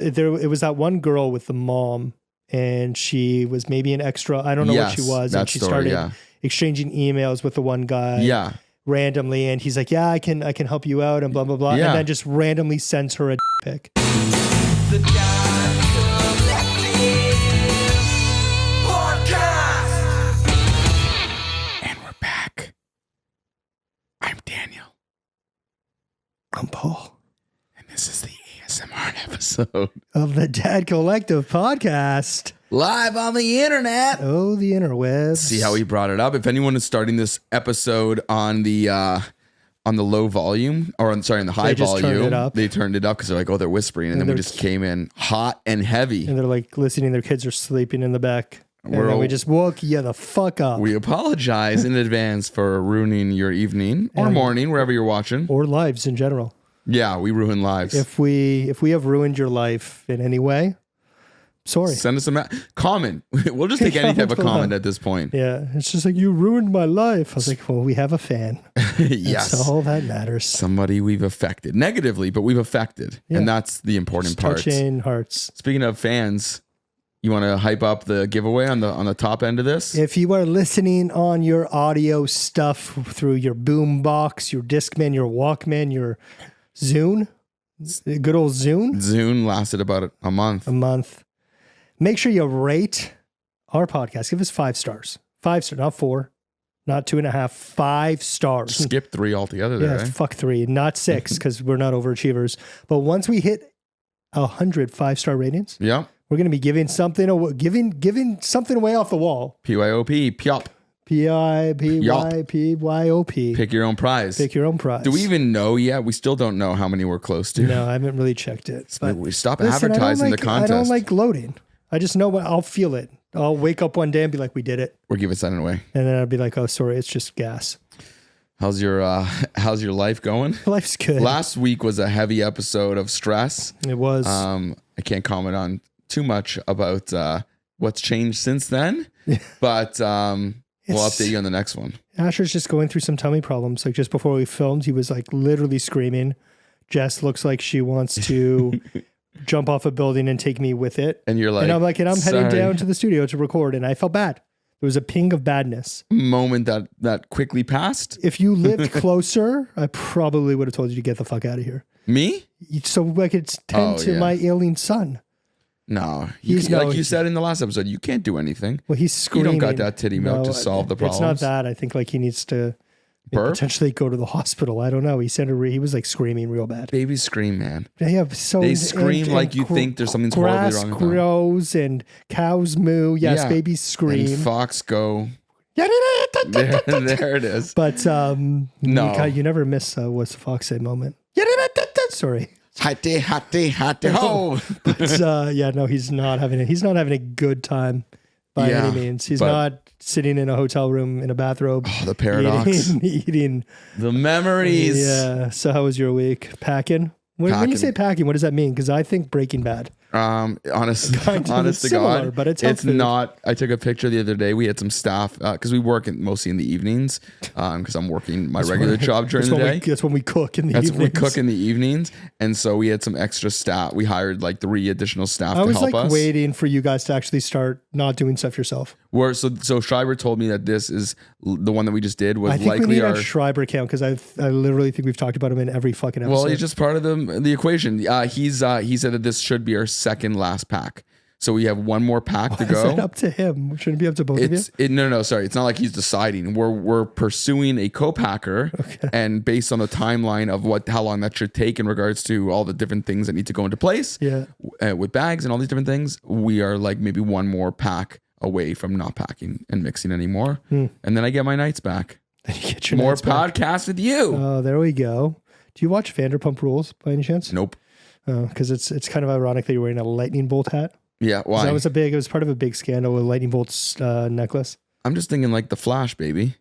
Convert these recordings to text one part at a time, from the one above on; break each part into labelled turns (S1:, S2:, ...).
S1: it was that one girl with the mom, and she was maybe an extra. I don't know what she was, and she started exchanging emails with the one guy, randomly, and he's like, "Yeah, I can help you out," and blah blah blah, and then just randomly sends her a pic. The
S2: And we're back. I'm Daniel.
S1: I'm Paul.
S2: And this is the ASMR episode
S1: of the Dad Collective podcast.
S2: Live on the internet.
S1: Oh, the interwebs.
S2: See how he brought it up. If anyone is starting this episode on the low volume, or on the high volume, they turned it up because they're like, oh, they're whispering. And then we just came in hot and heavy.
S1: And they're like listening, their kids are sleeping in the back. And then we just woke you the fuck up.
S2: We apologize in advance for ruining your evening or morning, wherever you're watching.
S1: Or lives in general.
S2: Yeah, we ruin lives.
S1: If we have ruined your life in any way, sorry.
S2: Send us a comment. We'll just take any type of comment at this point.
S1: Yeah, it's just like, you ruined my life. I was like, well, we have a fan.
S2: Yes.
S1: That's all that matters.
S2: Somebody we've affected. Negatively, but we've affected. Yeah. And that's the important part.
S1: Touching hearts.
S2: Speaking of fans, you want to hype up the giveaway on the top end of this?
S1: If you are listening on your audio stuff through your boom box, your Discman, your Walkman, your Zune, good old Zune.
S2: Zune lasted about a month. Make sure you rate our podcast. Give us 5 stars. 5 stars, not 4, not 2.5, 5 stars. Skip 3 altogether there.
S1: Yeah, fuck 3, not 6, because we're not overachievers. But once we hit 100 5-star ratings, we're going to be giving something away, giving something away off the wall.
S2: PYOP, PYOP.
S1: PYOP.
S2: Pick your own prize.
S1: Pick your own prize.
S2: Do we even know yet? We still don't know how many we're close to.
S1: No, I haven't really checked it.
S2: But we stop advertising the contest.
S1: I don't like loading. I just know I'll feel it. I'll wake up one day and be like, we did it.
S2: We're giving something away.
S1: And then I'll be like, oh, sorry, it's just gas.
S2: How's your life going?
S1: Life's good.
S2: Last week was a heavy episode of stress.
S1: It was.
S2: I can't comment on too much about what's changed since then, but we'll update you on the next one.
S1: Asher's just going through some tummy problems. Like just before we filmed, he was like literally screaming. Jess looks like she wants to jump off a building and take me with it.
S2: And you're like,
S1: and I'm like, and I'm heading down to the studio to record. And I felt bad. There was a ping of badness.
S2: Moment that quickly passed.
S1: If you lived closer, I probably would have told you to get the fuck out of here.
S2: Me?
S1: So like it's tend to my ailing son.
S2: No, like you said in the last episode, you can't do anything.
S1: Well, he's screaming.
S2: You don't got that titty milk to solve the problem.
S1: It's not that. I think like he needs to potentially go to the hospital. I don't know. He was like screaming real bad.
S2: Babies scream, man.
S1: They
S2: scream like you think there's something horribly wrong with them.
S1: Grass grows and cows moo. Yes, babies scream.
S2: And fox go. there it is.
S1: But no, you never miss what's the fox say moment. Sorry.
S2: Hattie, ho.
S1: But no, he's not having a good time by any means. He's not sitting in a hotel room in a bathrobe.
S2: Oh, the paradox.
S1: Eating.
S2: The memories.
S1: Yeah. So how was your week? Packing? When you say packing, what does that mean? Because I think Breaking Bad. Honest to God, but it's
S2: not. I took a picture the other day. We had some staff because we work mostly in the evenings because I'm working my regular job during the day.
S1: That's when we cook in the evenings.
S2: We cook in the evenings, and so we had some extra staff. We hired like 3 additional staff to help us.
S1: I was like waiting for you guys to actually start not doing stuff yourself.
S2: So Schreiber told me that this is the one that we just did was likely
S1: we need our Schreiber account because I literally think we've talked about him in every fucking episode.
S2: Well, he's just part of the equation. He said that this should be our second last pack. So we have one more pack to go.
S1: Is that up to him? Shouldn't it be up to both of you?
S2: No, sorry. It's not like he's deciding. We're pursuing a co-packer, and based on the timeline of how long that should take in regards to all the different things that need to go into place, with bags and all these different things, we are like maybe one more pack away from not packing and mixing anymore. And then I get my nights back.
S1: Then you get your
S2: more podcasts with you.
S1: Oh, there we go. Do you watch Vanderpump Rules by any chance?
S2: Nope.
S1: Because it's kind of ironic that you're wearing a lightning bolt hat.
S2: Yeah, why?
S1: It was part of a big scandal with lightning bolt's necklace.
S2: I'm just thinking like the Flash, baby.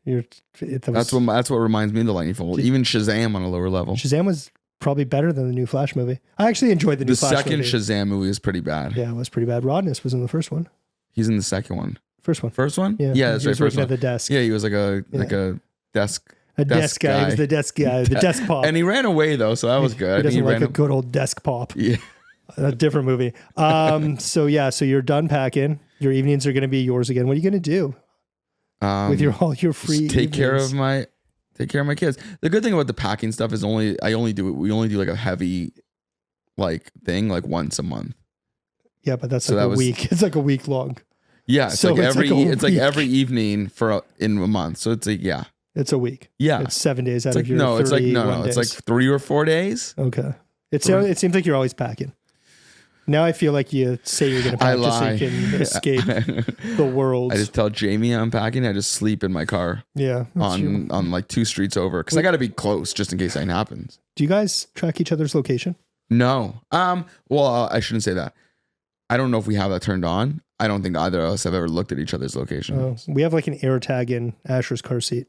S2: That's what reminds me of the lightning bolt. Even Shazam on a lower level.
S1: Shazam was probably better than the new Flash movie. I actually enjoyed the new Flash movie.
S2: The second Shazam movie is pretty bad.
S1: Yeah, it was pretty bad. Rodness was in the first one.
S2: He's in the second one.
S1: First one.
S2: First one?
S1: Yeah,
S2: that's right. First one.
S1: At the desk.
S2: Yeah, he was like a desk.
S1: A desk guy. He was the desk guy. The desk pop.
S2: And he ran away though, so that was good.
S1: He doesn't like a good old desk pop.
S2: Yeah.
S1: A different movie. So you're done packing. Your evenings are going to be yours again. What are you going to do with all your free?
S2: Take care of my kids. The good thing about the packing stuff is we only do like a heavy like thing like once a month.
S1: Yeah, but that's like a week. It's like a week long.
S2: Yeah, it's like every evening in a month. So it's like
S1: it's a week.
S2: Yeah,
S1: it's 7 days out of your 31 days.
S2: It's like 3 or 4 days.
S1: Okay, it seems like you're always packing. Now I feel like you say you're going to pack just so you can escape the world.
S2: I just tell Jamie I'm packing. I just sleep in my car.
S1: Yeah,
S2: on like 2 streets over because I got to be close just in case anything happens.
S1: Do you guys track each other's location?
S2: No. Well, I shouldn't say that. I don't know if we have that turned on. I don't think either of us have ever looked at each other's location.
S1: We have like an air tag in Asher's car seat.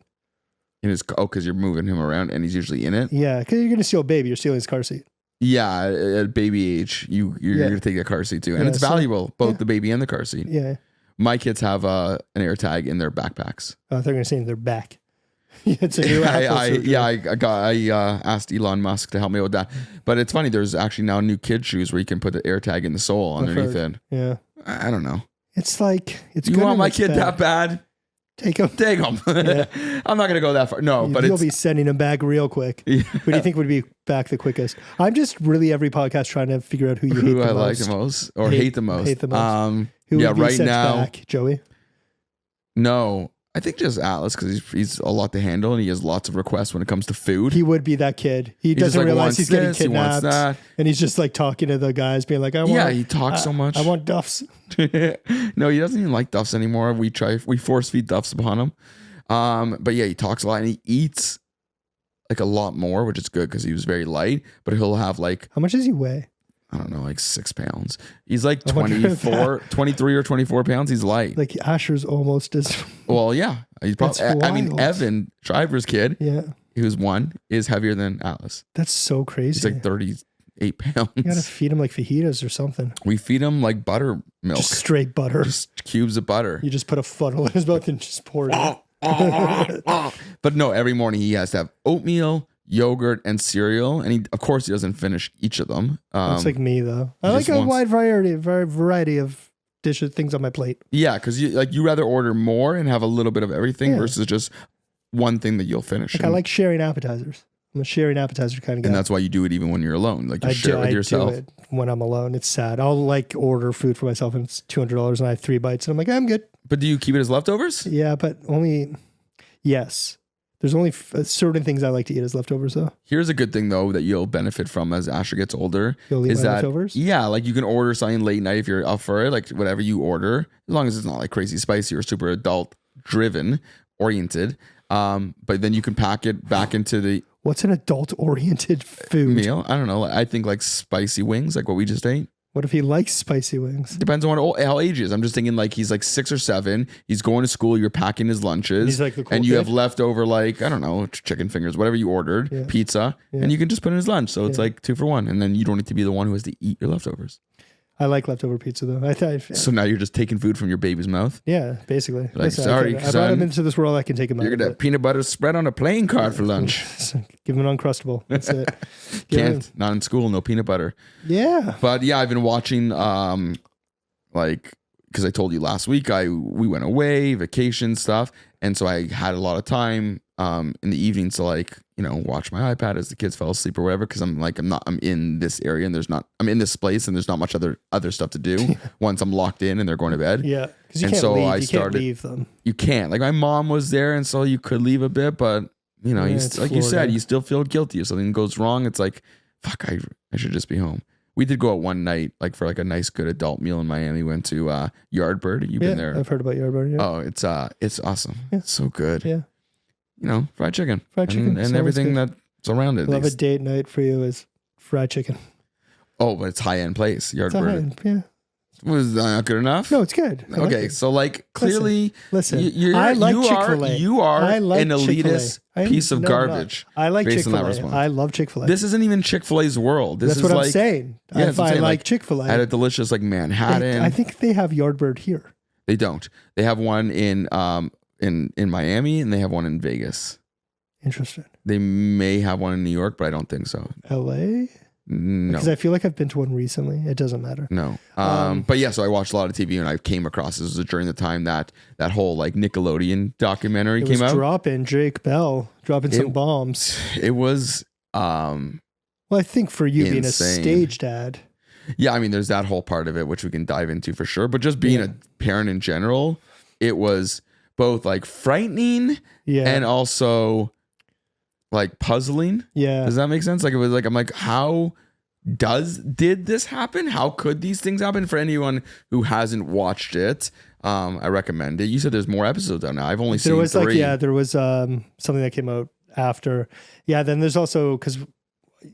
S2: Because you're moving him around and he's usually in it.
S1: Yeah, because you're going to steal a baby. You're stealing his car seat.
S2: Yeah, at baby age, you're going to take a car seat too. And it's valuable, both the baby and the car seat.
S1: Yeah.
S2: My kids have an air tag in their backpacks.
S1: They're going to say in their back. It's a new
S2: I asked Elon Musk to help me with that. But it's funny, there's actually now new kid shoes where you can put the air tag in the sole underneath it.
S1: Yeah.
S2: I don't know.
S1: It's like,
S2: you want my kid that bad?
S1: Take him.
S2: Yeah. I'm not going to go that far. No, but
S1: you'll be sending him back real quick. Yeah. Who do you think would be back the quickest? I'm just really every podcast trying to figure out who you hate the most.
S2: Who I like the most or hate the most.
S1: Hate the most. Who would be
S2: right
S1: sent
S2: now,
S1: back? Joey?
S2: No, I think just Atlas because he's a lot to handle and he has lots of requests when it comes to food.
S1: He would be that kid. He doesn't realize he's getting kidnapped. And he's just like talking to the guys being like,
S2: he talks so much.
S1: I want Duffs.
S2: No, he doesn't even like Duffs anymore. We force feed Duffs upon him. But yeah, he talks a lot and he eats like a lot more, which is good because he was very light, but he'll have like,
S1: how much does he weigh?
S2: I don't know, like 6 pounds. He's like 23 or 24 pounds. He's light.
S1: Like Asher's almost as.
S2: Well, yeah. He's probably, I mean, Evan, Shriver's kid, he was 1, is heavier than Atlas.
S1: That's so crazy.
S2: He's like 38 pounds.
S1: You gotta feed him like fajitas or something.
S2: We feed him like buttermilk.
S1: Just straight butter.
S2: Just cubes of butter.
S1: You just put a funnel in his mouth and just pour it out.
S2: But no, every morning he has to have oatmeal, yogurt, and cereal, and of course he doesn't finish each of them.
S1: That's like me though. I like a wide variety of dishes, things on my plate.
S2: Yeah, because you rather order more and have a little bit of everything versus just one thing that you'll finish.
S1: I like sharing appetizers. I'm a sharing appetizer kind of guy.
S2: And that's why you do it even when you're alone. Like you share it with yourself. I do it
S1: when I'm alone. It's sad. I'll like order food for myself and it's $200 and I have 3 bites and I'm like, I'm good.
S2: But do you keep it as leftovers?
S1: Yeah, but yes. There's only certain things I like to eat as leftovers though.
S2: Here's a good thing though that you'll benefit from as Asher gets older.
S1: You'll eat leftovers?
S2: Yeah, like you can order something late night if you're up for it, like whatever you order, as long as it's not like crazy spicy or super adult driven oriented. But then you can pack it back into the...
S1: What's an adult-oriented food?
S2: Meal? I don't know. I think like spicy wings, like what we just ate.
S1: What if he likes spicy wings?
S2: Depends on how age he is. I'm just thinking like he's like 6 or 7. He's going to school. You're packing his lunches.
S1: He's like the cool
S2: and you
S1: kid.
S2: have leftover like, I don't know, chicken fingers, whatever you ordered, pizza, and you can just put in his lunch. So it's like 2 for 1. And then you don't need to be the one who has to eat your leftovers.
S1: I like leftover pizza though.
S2: So now you're just taking food from your baby's mouth?
S1: Yeah, basically.
S2: Like, listen, sorry,
S1: I brought him into this world. I can take him out.
S2: You're going to peanut butter spread on a playing card for lunch.
S1: Give him an Uncrustable. That's it.
S2: Can't. Not in school. No peanut butter.
S1: Yeah.
S2: But yeah, I've been watching, like, because I told you last week, we went away, vacation stuff. And so I had a lot of time in the evenings to like, watch my iPad as the kids fell asleep or whatever. Cause I'm in this area and I'm in this place and there's not much other stuff to do once I'm locked in and they're going to bed.
S1: Yeah. Cause you can't leave them.
S2: You can't. Like my mom was there and so you could leave a bit, but like you said, you still feel guilty if something goes wrong. It's like, fuck, I should just be home. We did go out one night, like for like a nice, good adult meal in Miami. We went to Yardbird. You've been there.
S1: I've heard about Yardbird. Yeah.
S2: Oh, it's awesome.
S1: Yeah.
S2: It's so good.
S1: Yeah.
S2: Fried chicken. And
S1: Sounds
S2: everything
S1: good.
S2: that's around it.
S1: Love a date night for you is fried chicken.
S2: Oh, but it's high-end place. Yardbird.
S1: Yeah.
S2: Was that not good enough?
S1: No, it's good.
S2: Okay, so like clearly,
S1: listen. I like Chick-fil-A.
S2: You are an elitist piece of garbage.
S1: I like
S2: based on that
S1: Chick-fil-A.
S2: response.
S1: I love Chick-fil-A.
S2: This isn't even Chick-fil-A's world. This
S1: That's
S2: is
S1: what
S2: like,
S1: I'm saying.
S2: Yeah,
S1: if I like Chick-fil-A.
S2: At a delicious like Manhattan.
S1: I think they have Yardbird here.
S2: They don't. They have one in Miami and they have one in Vegas.
S1: Interesting.
S2: They may have one in New York, but I don't think so.
S1: LA?
S2: No.
S1: Because I feel like I've been to one recently. It doesn't matter.
S2: No. But yeah, so I watched a lot of TV and I came across this was during the time that whole like Nickelodeon documentary came out.
S1: Dropping some bombs.
S2: It was
S1: well, I think for you being a stage dad.
S2: Yeah, I mean there's that whole part of it which we can dive into for sure. But just being a parent in general, it was both like frightening and also like puzzling.
S1: Yeah.
S2: Does that make sense? Like it was like, I'm like, how did this happen? How could these things happen? For anyone who hasn't watched it, I recommend it. You said there's more episodes out now. I've only seen 3.
S1: There was something that came out after. Yeah. Then there's also, cause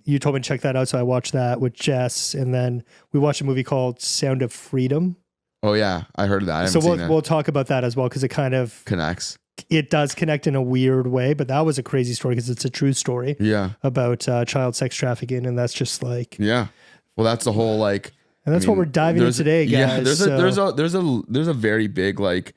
S1: you told me to check that out. So I watched that with Jess and then we watched a movie called Sound of Freedom.
S2: Oh yeah. I heard of that.
S1: So we'll talk about that as well. Cause it kind of
S2: connects.
S1: It does connect in a weird way, but that was a crazy story because it's a true story.
S2: Yeah.
S1: About child sex trafficking, and that's just like
S2: well, that's the whole like,
S1: and that's what we're diving into today, guys.
S2: Yeah, there's a very big like,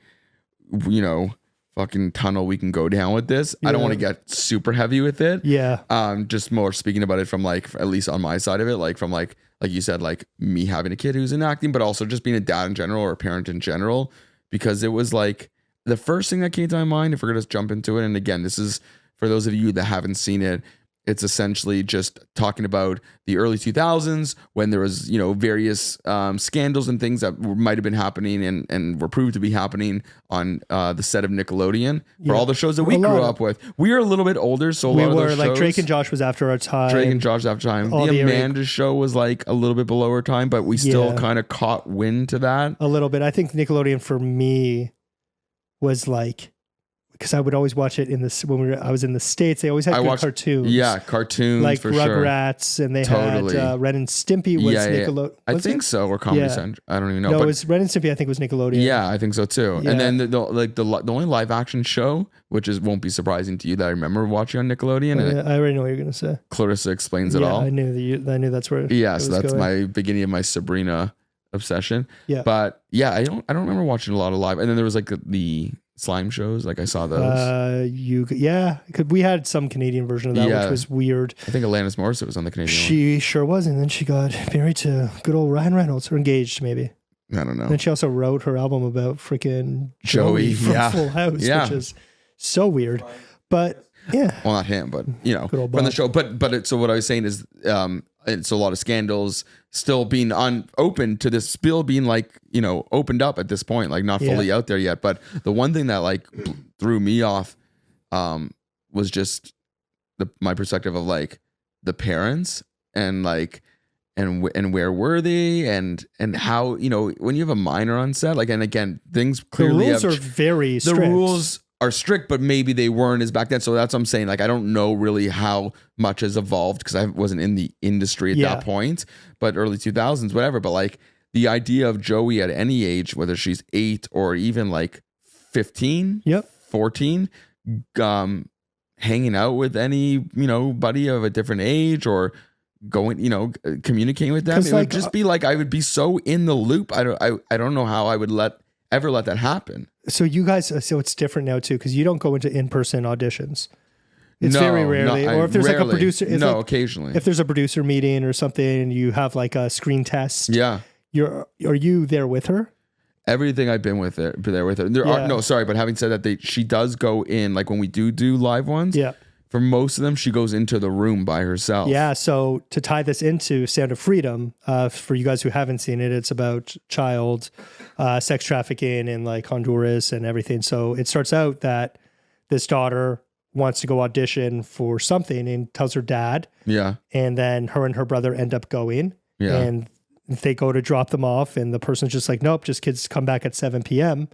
S2: you know, fucking tunnel we can go down with this. I don't want to get super heavy with it.
S1: Yeah.
S2: Just more speaking about it from like at least on my side of it, like from like you said, like me having a kid who's in acting, but also just being a dad in general or a parent in general, because it was like. The first thing that came to my mind, if we're going to jump into it, and again, this is for those of you that haven't seen it, it's essentially just talking about the early 2000s when there was, you know, various scandals and things that might have been happening and were proved to be happening on the set of Nickelodeon for all the shows that we grew up with. We are a little bit older, so we were like
S1: Drake and Josh was after our time.
S2: The Amanda show was like a little bit below our time, but we still kind of caught wind to that
S1: a little bit. I think Nickelodeon for me was like, because I would always watch it in this when I was in the States. They always had good cartoons.
S2: Yeah, cartoons
S1: like
S2: for
S1: Rugrats,
S2: sure.
S1: And they had Ren and Stimpy was Nickelodeon.
S2: I think so, or Comedy Central. I don't even know.
S1: No, it was Ren and Stimpy. I think was Nickelodeon.
S2: Yeah, I think so too. Yeah. And then the only live action show, which won't be surprising to you, that I remember watching on Nickelodeon.
S1: I already know what you're gonna say.
S2: Clarissa Explains It All.
S1: I knew that's where.
S2: Yeah, so that's my beginning of my Sabrina obsession.
S1: Yeah,
S2: but yeah, I don't remember watching a lot of live. And then there was like the slime shows, like I saw those.
S1: We had some Canadian version of that, which was weird.
S2: I think Alanis Morissette was on the Canadian one.
S1: She sure was, and then she got married to good old Ryan Reynolds, or engaged maybe.
S2: I don't know.
S1: And then she also wrote her album about freaking
S2: Joey
S1: from Full House, which is so weird. But yeah,
S2: well, not him, but you know, from the show. But so what I was saying is, it's a lot of scandals still being open to this spill being like, you know, opened up at this point, like not fully out there yet. But the one thing that like threw me off was just my perspective of like the parents and like and where were they and how, you know, when you have a minor on set, like, and again, things clearly
S1: the rules are very strict.
S2: The rules are strict, but maybe they weren't as back then. So that's what I'm saying. Like, I don't know really how much has evolved because I wasn't in the industry at that point, but early 2000s, whatever. But like the idea of Joey at any age, whether she's 8 or even like 15, 14, hanging out with any, you know, buddy of a different age or going, you know, communicating with them. It would just be like, I would be so in the loop. I don't know how I would ever let that happen.
S1: So you guys, so it's different now too, because you don't go into in-person auditions. It's very rarely, or if there's like a producer.
S2: Occasionally.
S1: If there's a producer meeting or something, and you have like a screen test.
S2: Yeah.
S1: Are you there with her?
S2: Everything I've been there with her. But having said that, she does go in, like when we do live ones.
S1: Yeah.
S2: For most of them, she goes into the room by herself.
S1: Yeah. So to tie this into Sound of Freedom, for you guys who haven't seen it, it's about child sex trafficking in like Honduras and everything. So it starts out that this daughter wants to go audition for something and tells her dad.
S2: Yeah.
S1: And then her and her brother end up going.
S2: Yeah.
S1: And they go to drop them off, and the person's just like, nope, just kids come back at 7 p.m.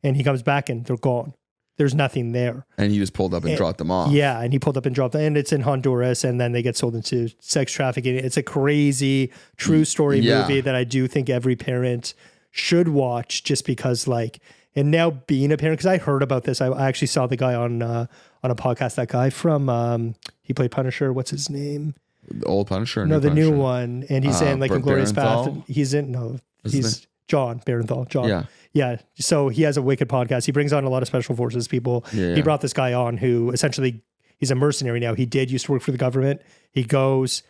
S1: And he comes back and they're gone. There's nothing there.
S2: And he just pulled up and dropped them off.
S1: Yeah, and he pulled up and dropped them. And it's in Honduras, and then they get sold into sex trafficking. It's a crazy, true story movie that I do think every parent should watch, just because, like, and now being a parent, because I heard about this. I actually saw the guy on a podcast, that guy from, he played Punisher. What's his name?
S2: The old Punisher?
S1: No, the new one. And he's in like Inglourious
S2: Barenthal?
S1: Basterds. He's John Barenthal. John.
S2: Yeah.
S1: Yeah. So he has a wicked podcast. He brings on a lot of special forces people.
S2: Yeah.
S1: He brought this guy on who essentially, he's a mercenary now. He used to work for the government. He goes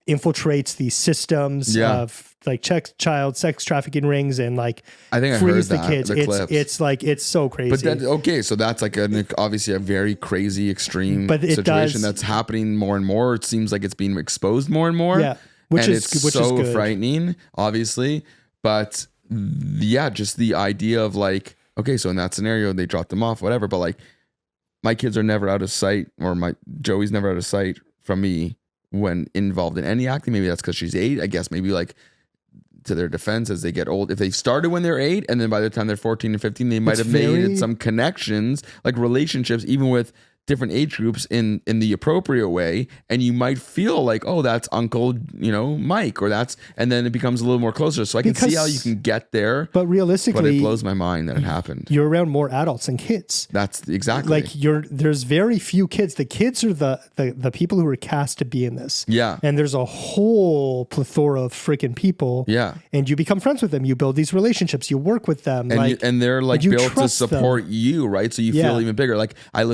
S1: infiltrates these systems of like child sex trafficking rings and like
S2: I think
S1: frees
S2: I heard
S1: the kids. It's like it's so crazy.
S2: But then so that's like obviously a very crazy extreme situation that's happening more and more. It seems like it's being exposed more and more.
S1: Yeah, which is good.
S2: Frightening, obviously. But yeah, just the idea of like, okay, so in that scenario they dropped them off, whatever. But like, my kids are never out of sight, or Joey's never out of sight from me when involved in any acting. Maybe that's because she's 8. I guess maybe like, to their defense, as they get old, if they started when they're 8 and then by the time they're 14 and 15, they might have made some connections, like relationships, even with different age groups in the appropriate way, and you might feel like, oh, that's Uncle, Mike, or that's, and then it becomes a little more closer. So I can see how you can get there,
S1: but realistically,
S2: but it blows my mind that it happened.
S1: You're around more adults than kids.
S2: That's exactly
S1: like there's very few kids. The kids are the people who are cast to be in this.
S2: Yeah,
S1: and there's a whole plethora of freaking people.
S2: Yeah,
S1: and you become friends with them. You build these relationships. You work with them,
S2: and they're like built to support you, right? So you feel even bigger. Like I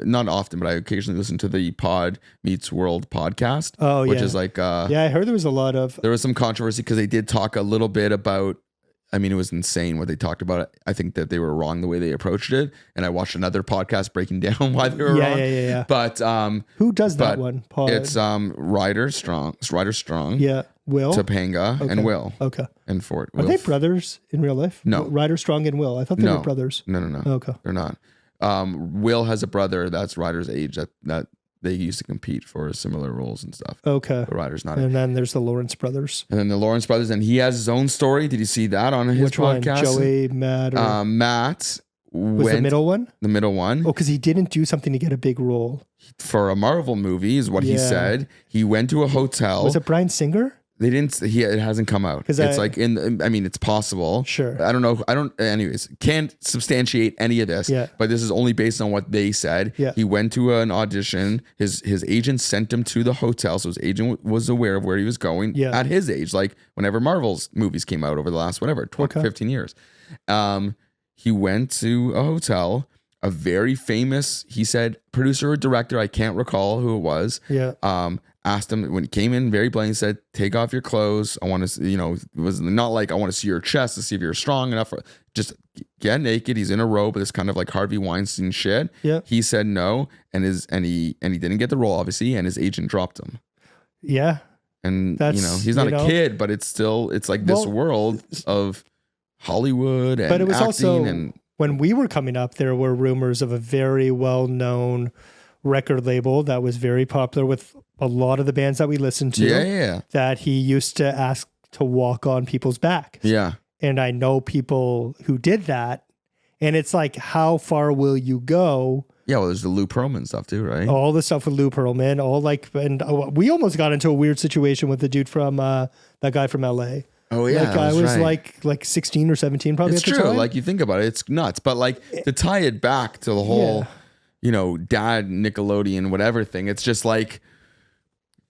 S2: not often, but I occasionally listen to the Pod Meets World podcast.
S1: Oh,
S2: which is like,
S1: I heard there was
S2: some controversy because they did talk a little bit about, I mean, it was insane what they talked about. I think that they were wrong the way they approached it. And I watched another podcast breaking down why they were wrong.
S1: Yeah.
S2: But,
S1: who does that one? Pod?
S2: It's, Ryder Strong.
S1: Yeah. Will.
S2: Topanga and Will.
S1: Okay.
S2: And Fort.
S1: Are they brothers in real life?
S2: No.
S1: Ryder Strong and Will. I thought they were brothers.
S2: No.
S1: Okay.
S2: They're not. Will has a brother that's Ryder's age that they used to compete for similar roles and stuff.
S1: Okay.
S2: But Ryder's not.
S1: And then there's the Lawrence brothers.
S2: And he has his own story. Did you see that on his podcast?
S1: Joey, Matt, or...
S2: Matt
S1: was the middle one?
S2: The middle one.
S1: Oh, because he didn't do something to get a big role.
S2: For a Marvel movie is what he said. He went to a hotel.
S1: Was it Bryan Singer?
S2: They didn't. it hasn't come out. It's like I mean, it's possible.
S1: Sure.
S2: I don't know. Anyways, can't substantiate any of this.
S1: Yeah.
S2: But this is only based on what they said.
S1: Yeah.
S2: He went to an audition. His agent sent him to the hotel, so his agent was aware of where he was going.
S1: Yeah.
S2: At his age, like whenever Marvel's movies came out over the last 15 years. He went to a hotel. A very famous, he said, producer or director, I can't recall who it was.
S1: Yeah.
S2: Asked him when he came in very blank, said, take off your clothes. I want to, it was not like I want to see your chest to see if you're strong enough. Just get naked. He's in a robe, this kind of like Harvey Weinstein shit.
S1: Yeah.
S2: He said no, and he didn't get the role, obviously, and his agent dropped him.
S1: Yeah.
S2: And he's not a kid, but it's like this world of Hollywood and
S1: but it was
S2: acting
S1: also when we were coming up, there were rumors of a very well-known record label that was very popular with a lot of the bands that we listened to.
S2: Yeah.
S1: That he used to ask to walk on people's backs.
S2: Yeah.
S1: And I know people who did that. And it's like, how far will you go?
S2: Yeah, well, there's the Lou Pearlman stuff too, right?
S1: All the stuff with Lou Pearlman, we almost got into a weird situation with the dude from that guy from LA.
S2: Oh yeah,
S1: I was like 16 or 17 probably.
S2: It's
S1: at the
S2: true.
S1: time.
S2: Like you think about it, it's nuts. But like to tie it back to the whole, dad Nickelodeon whatever thing. It's just like,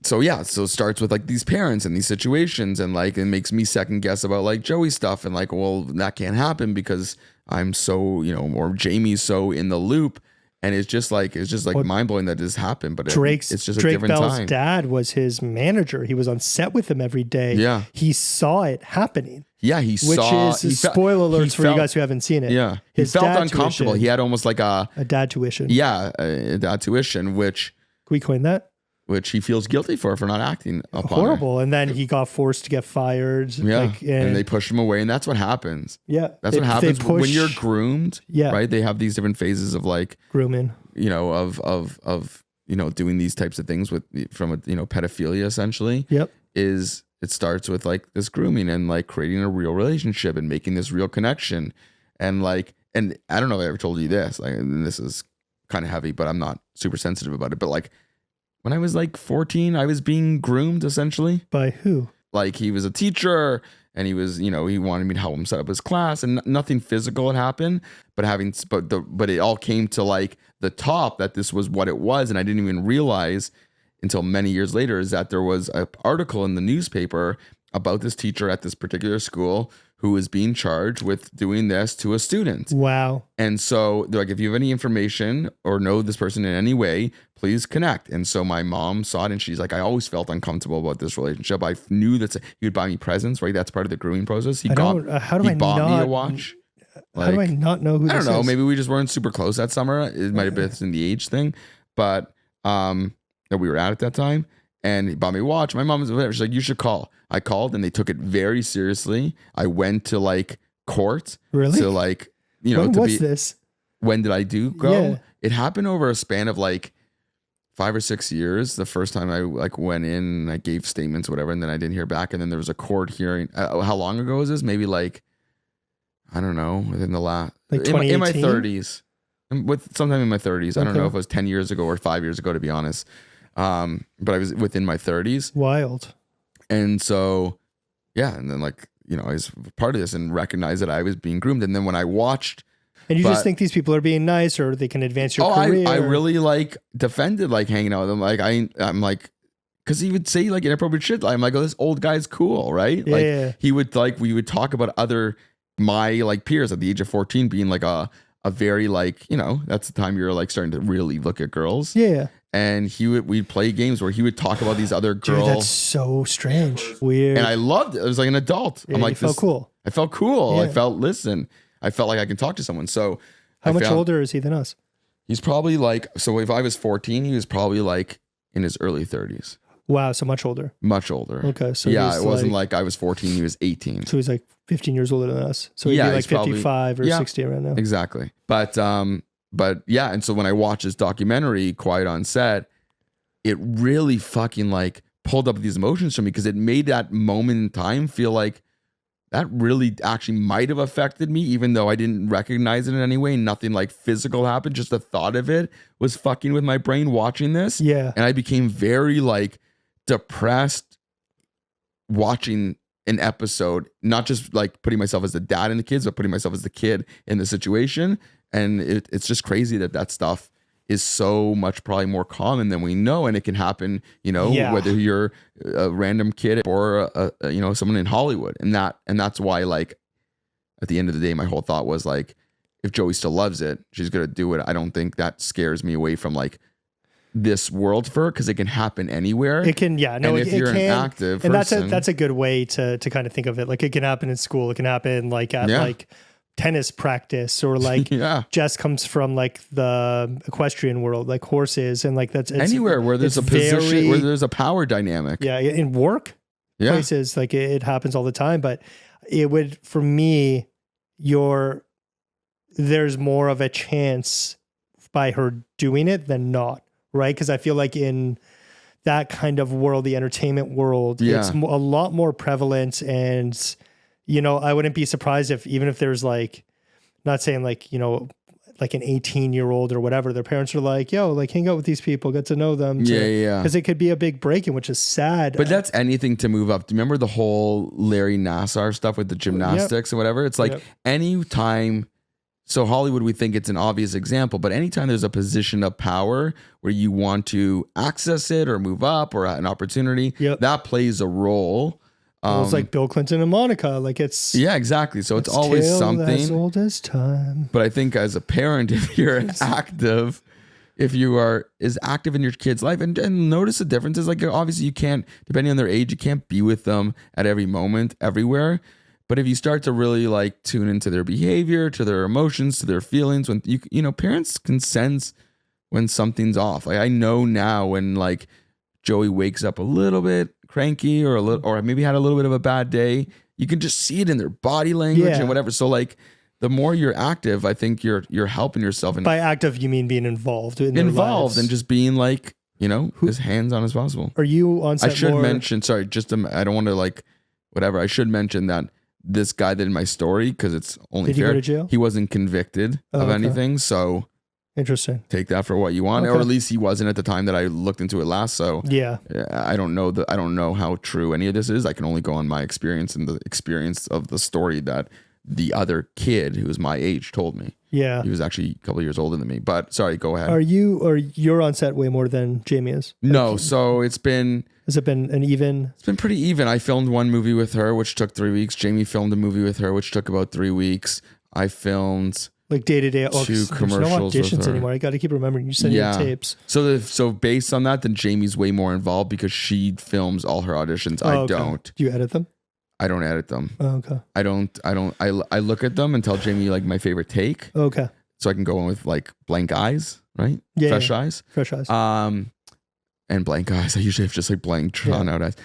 S2: so it starts with like these parents and these situations, and like it makes me second guess about like Joey stuff, and like, well, that can't happen because I'm so or Jamie's so in the loop. And it's just like mind blowing that this happened, but it's just a different
S1: Bell's
S2: time.
S1: Dad was his manager. He was on set with him every day.
S2: Yeah,
S1: he saw it happening.
S2: Yeah,
S1: spoiler alerts for you guys who haven't seen it.
S2: Yeah, he felt uncomfortable. He had almost like a
S1: dad tuition.
S2: Yeah, a dad tuition, which
S1: can we coin that?
S2: Which he feels guilty for not acting upon.
S1: Horrible. And then he got forced to get fired.
S2: Yeah. And they pushed him away. And that's what happens.
S1: Yeah.
S2: That's what happens when you're groomed.
S1: Yeah.
S2: Right. They have these different phases of like
S1: grooming,
S2: of doing these types of things from a, pedophilia essentially.
S1: Yep.
S2: It starts with like this grooming and like creating a real relationship and making this real connection. And like, and I don't know if I ever told you this, like, and this is kind of heavy, but I'm not super sensitive about it. But like, when I was like 14, I was being groomed essentially.
S1: By who?
S2: Like he was a teacher and he was, he wanted me to help him set up his class, and nothing physical had happened, but it all came to like the top that this was what it was. And I didn't even realize until many years later is that there was an article in the newspaper about this teacher at this particular school who is being charged with doing this to a student.
S1: Wow.
S2: And so they're like, if you have any information or know this person in any way, please connect. And so my mom saw it and she's like, I always felt uncomfortable about this relationship. I knew that he would buy me presents, right? That's part of the grooming process. He bought me a watch.
S1: How do I not know who this is?
S2: I don't know. Maybe we just weren't super close that summer. It might have been in the age thing, but that we were at that time. And he bought me a watch. My mom was whatever. She's like, you should call. I called and they took it very seriously. I went to like court.
S1: Really?
S2: To like, you know,
S1: when was this?
S2: When did I go?
S1: Yeah.
S2: It happened over a span of like 5 or 6 years. The first time I like went in and I gave statements, whatever, and then I didn't hear back. And then there was a court hearing. How long ago was this? Maybe like, I don't know, within the last,
S1: like
S2: in my 30s. Sometime in my 30s. I don't know if it was 10 years ago or 5 years ago, to be honest. But I was within my 30s.
S1: Wild.
S2: And so, yeah. And then like, you know, I was part of this and recognized that I was being groomed. And then when I watched.
S1: And you just think these people are being nice or they can advance your career?
S2: I really like defended like hanging out with them. Like I'm like, cause he would say like inappropriate shit. I'm like, oh, this old guy's cool. Right.
S1: Yeah.
S2: He would like, we would talk about my like peers at the age of 14 being like a very like, you know, that's the time you're like starting to really look at girls.
S1: Yeah.
S2: And we'd play games where he would talk about these other girls.
S1: Dude, that's so strange. Weird.
S2: And I loved it. It was like an adult.
S1: Yeah,
S2: I'm like,
S1: you felt cool.
S2: I felt cool.
S1: Yeah.
S2: I felt like I can talk to someone. So
S1: how much older is he than us?
S2: He's probably like, so if I was 14, he was probably like in his early 30s.
S1: Wow. So much older.
S2: Much older.
S1: Okay. So
S2: yeah, it wasn't like I was 14, he was 18.
S1: So he's like 15 years older than us. So he'd be like 55 or 60 right now.
S2: Exactly. But yeah. And so when I watched this documentary, Quiet on Set, it really fucking like pulled up these emotions for me because it made that moment in time feel like that really actually might have affected me, even though I didn't recognize it in any way. Nothing like physical happened. Just the thought of it was fucking with my brain watching this.
S1: Yeah.
S2: And I became very like depressed watching an episode, not just like putting myself as the dad in the kids, but putting myself as the kid in the situation. And it's just crazy that stuff is so much probably more common than we know, and it can happen, you know, whether you're a random kid or you know, someone in Hollywood, and that's why like at the end of the day, my whole thought was like, if Joey still loves it, she's gonna do it. I don't think that scares me away from like this world for her because it can happen anywhere.
S1: It can, yeah, no,
S2: and if you're an active person,
S1: and that's a good way to kind of think of it. Like it can happen in school, it can happen like at like tennis practice, or like Jess comes from like the equestrian world, like horses, and like that's
S2: anywhere where there's a position, where there's a power dynamic.
S1: Yeah, in work places, like it happens all the time. But it would, for me, there's more of a chance by her doing it than not, right? Because I feel like in that kind of world, the entertainment world, it's a lot more prevalent. And you know, I wouldn't be surprised even if there's like, not saying like, you know, like an 18-year-old or whatever, their parents are like, yo, like hang out with these people, get to know them. Because it could be a big break-in, which is sad.
S2: But that's anything to move up. Do you remember the whole Larry Nassar stuff with the gymnastics and whatever? It's like any time, so Hollywood, we think it's an obvious example, but anytime there's a position of power where you want to access it or move up or an opportunity, that plays a role.
S1: It's like Bill Clinton and Monica. Like it's
S2: exactly. So it's always something
S1: as old as time.
S2: But I think as a parent, if you're active, if you are as active in your kid's life and notice the differences, like obviously you can't, depending on their age, you can't be with them at every moment, everywhere. But if you start to really like tune into their behavior, to their emotions, to their feelings, when you know, parents can sense when something's off. Like I know now when like Joey wakes up a little bit cranky or maybe had a little bit of a bad day, you can just see it in their body language and whatever. So like the more you're active, I think you're helping yourself. And
S1: by active, you mean being involved in their lives.
S2: And just being like, you know, as hands-on as possible.
S1: Are you on set?
S2: I should mention, sorry, I don't want to like, whatever. I should mention that this guy that in my story, because it's only fair,
S1: he go to jail?
S2: He wasn't convicted of anything. So
S1: interesting.
S2: Take that for what you want, or at least he wasn't at the time that I looked into it last. So I don't know I don't know how true any of this is. I can only go on my experience and the experience of the story that the other kid who was my age told me.
S1: Yeah.
S2: He was actually a couple of years older than me. But sorry, go ahead.
S1: You're on set way more than Jamie is?
S2: No, so has it been
S1: an even?
S2: It's been pretty even. I filmed one movie with her, which took 3 weeks. Jamie filmed a movie with her, which took about 3 weeks. I filmed
S1: like day-to-day.
S2: Two commercials.
S1: There's no auditions anymore. I got to keep remembering you sending tapes.
S2: So based on that, then Jamie's way more involved because she films all her auditions. I don't.
S1: Do you edit them?
S2: I don't edit them.
S1: Oh, okay.
S2: I don't. I look at them and tell Jamie like my favorite take.
S1: Okay.
S2: So I can go in with like blank eyes, right?
S1: Yeah.
S2: Fresh eyes.
S1: Fresh eyes.
S2: And blank eyes. I usually have just like blank drawn out eyes.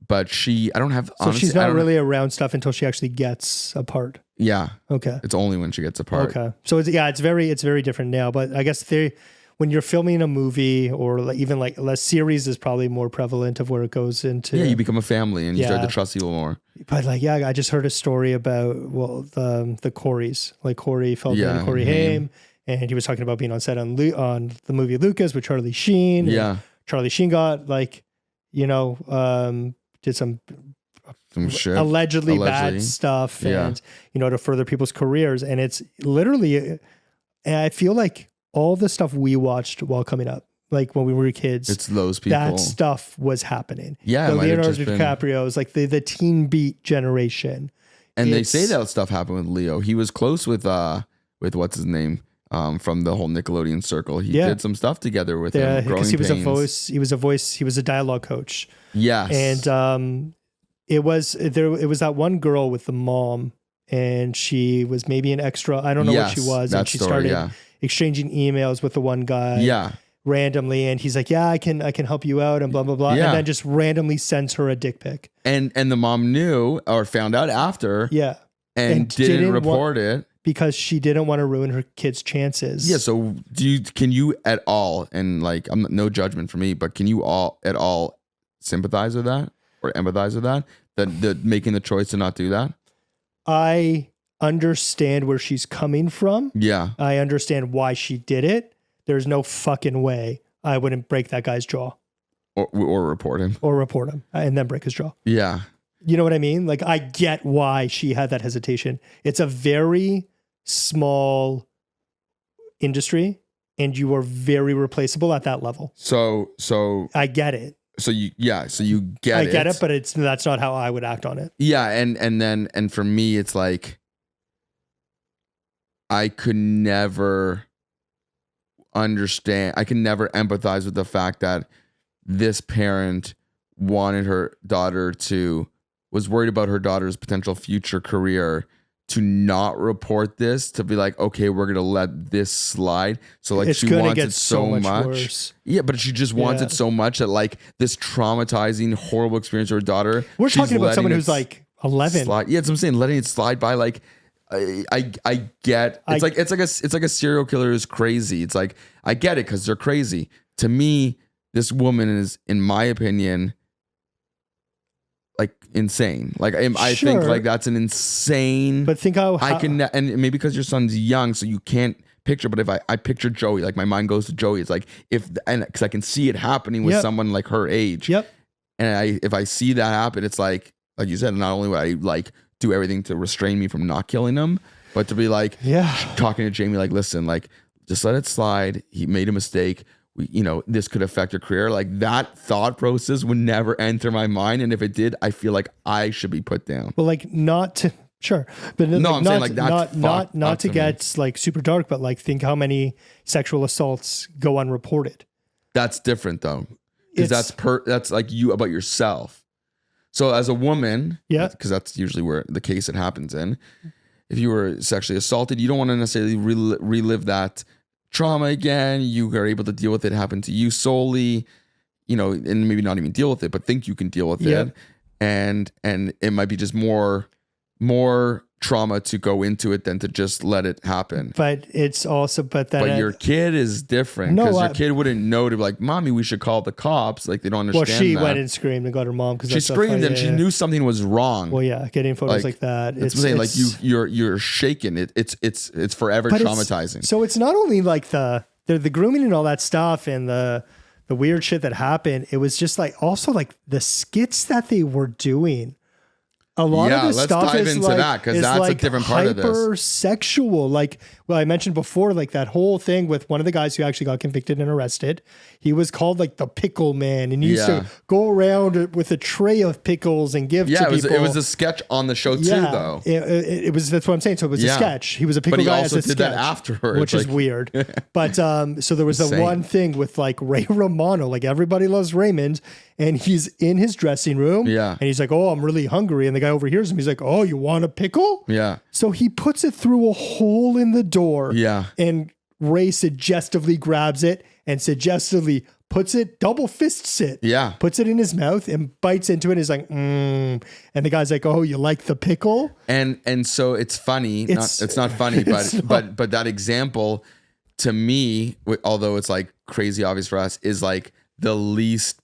S2: But I don't have.
S1: So she's not really around stuff until she actually gets a part.
S2: Yeah.
S1: Okay.
S2: It's only when she gets a part.
S1: Okay. So it's very different now. But I guess when you're filming a movie or like, even like a series is probably more prevalent of where it goes into.
S2: Yeah, you become a family and you start to trust people more.
S1: But like, yeah, I just heard a story about the Coreys, like Corey Feldman and Corey Haim, and he was talking about being on set on the movie Lucas with Charlie Sheen.
S2: Yeah.
S1: Charlie Sheen got like, did some
S2: shit.
S1: allegedly bad stuff and to further people's careers, and it's literally, and I feel like all the stuff we watched while coming up, like when we were kids,
S2: it's those people.
S1: That stuff was happening.
S2: Yeah,
S1: the Leonardo DiCaprio's, like the teen beat generation,
S2: and they say that stuff happened with Leo. He was close with what's his name from the whole Nickelodeon circle. He did some stuff together with him. Yeah, because he was a voice. He was a dialogue coach. Yes,
S1: and it was that one girl with the mom, and she was maybe an extra. I don't know what she was, and she started exchanging emails with the one guy randomly, and he's like, I can help you out and blah blah blah, and then just randomly sends her a dick pic, and
S2: the mom knew or found out after and didn't report it
S1: because she didn't want to ruin her kid's chances.
S2: So can you at all, and like no judgment for me, but can you at all sympathize with that or empathize with that making the choice to not do that?
S1: I understand where she's coming from.
S2: Yeah.
S1: I understand why she did it. There's no fucking way I wouldn't break that guy's jaw.
S2: Or report him.
S1: And then break his jaw.
S2: Yeah.
S1: You know what I mean? Like, I get why she had that hesitation. It's a very small industry and you are very replaceable at that level.
S2: So
S1: I get it.
S2: So you get it.
S1: I get it, but that's not how I would act on it.
S2: Yeah. And for me, it's like, I could never understand. I can never empathize with the fact that this parent wanted her daughter was worried about her daughter's potential future career, to not report this, to be like, okay, we're going to let this slide. So like she wants it so much. Worse. Yeah, but she just wants it so much that like this traumatizing, horrible experience for her daughter.
S1: We're talking about someone who's like 11.
S2: Yeah, that's what I'm saying. Letting it slide by, like, I get it's like a serial killer who's crazy. It's like, I get it because they're crazy. To me, this woman is, in my opinion, like insane. Like I think like that's an insane.
S1: But think how
S2: I can, and maybe because your son's young, so you can't picture. But if I picture Joey, like my mind goes to Joey. It's like because I can see it happening with someone like her age.
S1: Yep.
S2: And if I see that happen, it's like you said, not only would I like do everything to restrain me from not killing him, but to be like, talking to Jamie, like, listen, like, just let it slide. He made a mistake. This could affect your career. Like, that thought process would never enter my mind. And if it did, I feel like I should be put down.
S1: Well, like, not to, sure. But
S2: no, I'm saying like that.
S1: Not to get like super dark, but like, think how many sexual assaults go unreported.
S2: That's different though. Because that's like you about yourself. So as a woman, because that's usually where the case it happens in. If you were sexually assaulted, you don't want to necessarily relive that trauma again. You are able to deal with it happen to you solely, and maybe not even deal with it, but think you can deal with it. And it might be just more trauma to go into it than to just let it happen.
S1: But it's also, but
S2: your kid is different, because your kid wouldn't know to be like, mommy, we should call the cops. Like, they don't understand. Well,
S1: she went and screamed and got her mom because
S2: she screamed and she knew something was wrong.
S1: Well, yeah, getting photos like that.
S2: It's saying like you're shaken. It's forever traumatizing.
S1: So it's not only like the grooming and all that stuff and the weird shit that happened. It was just like also like the skits that they were doing. a lot of this
S2: let's
S1: stuff
S2: dive
S1: is
S2: into
S1: like,
S2: that, because that's a different part of this.
S1: Hyper-sexual. Like, well, I mentioned before, like that whole thing with one of the guys who actually got convicted and arrested. He was called like the pickle man, and he used to go around with a tray of pickles and give to people.
S2: It was a sketch on the show too, though.
S1: It was. That's what I'm saying. So it was a sketch. He was a pickle guy as a sketch. But he also did that
S2: afterwards,
S1: which is weird. But so there was the one thing with like Ray Romano, like everybody loves Raymond, and he's in his dressing room, and he's like, "Oh, I'm really hungry," and the guy overhears him. He's like, "Oh, you want a pickle?"
S2: Yeah.
S1: So he puts it through a hole in the door.
S2: Yeah.
S1: And Ray suggestively grabs it and suggestively puts it, double fists it.
S2: Yeah.
S1: Puts it in his mouth and bites into it. And he's like, And the guy's like, "Oh, you like the pickle?"
S2: And so it's funny. It's not funny, but that example to me, although it's like crazy obvious for us, is like the least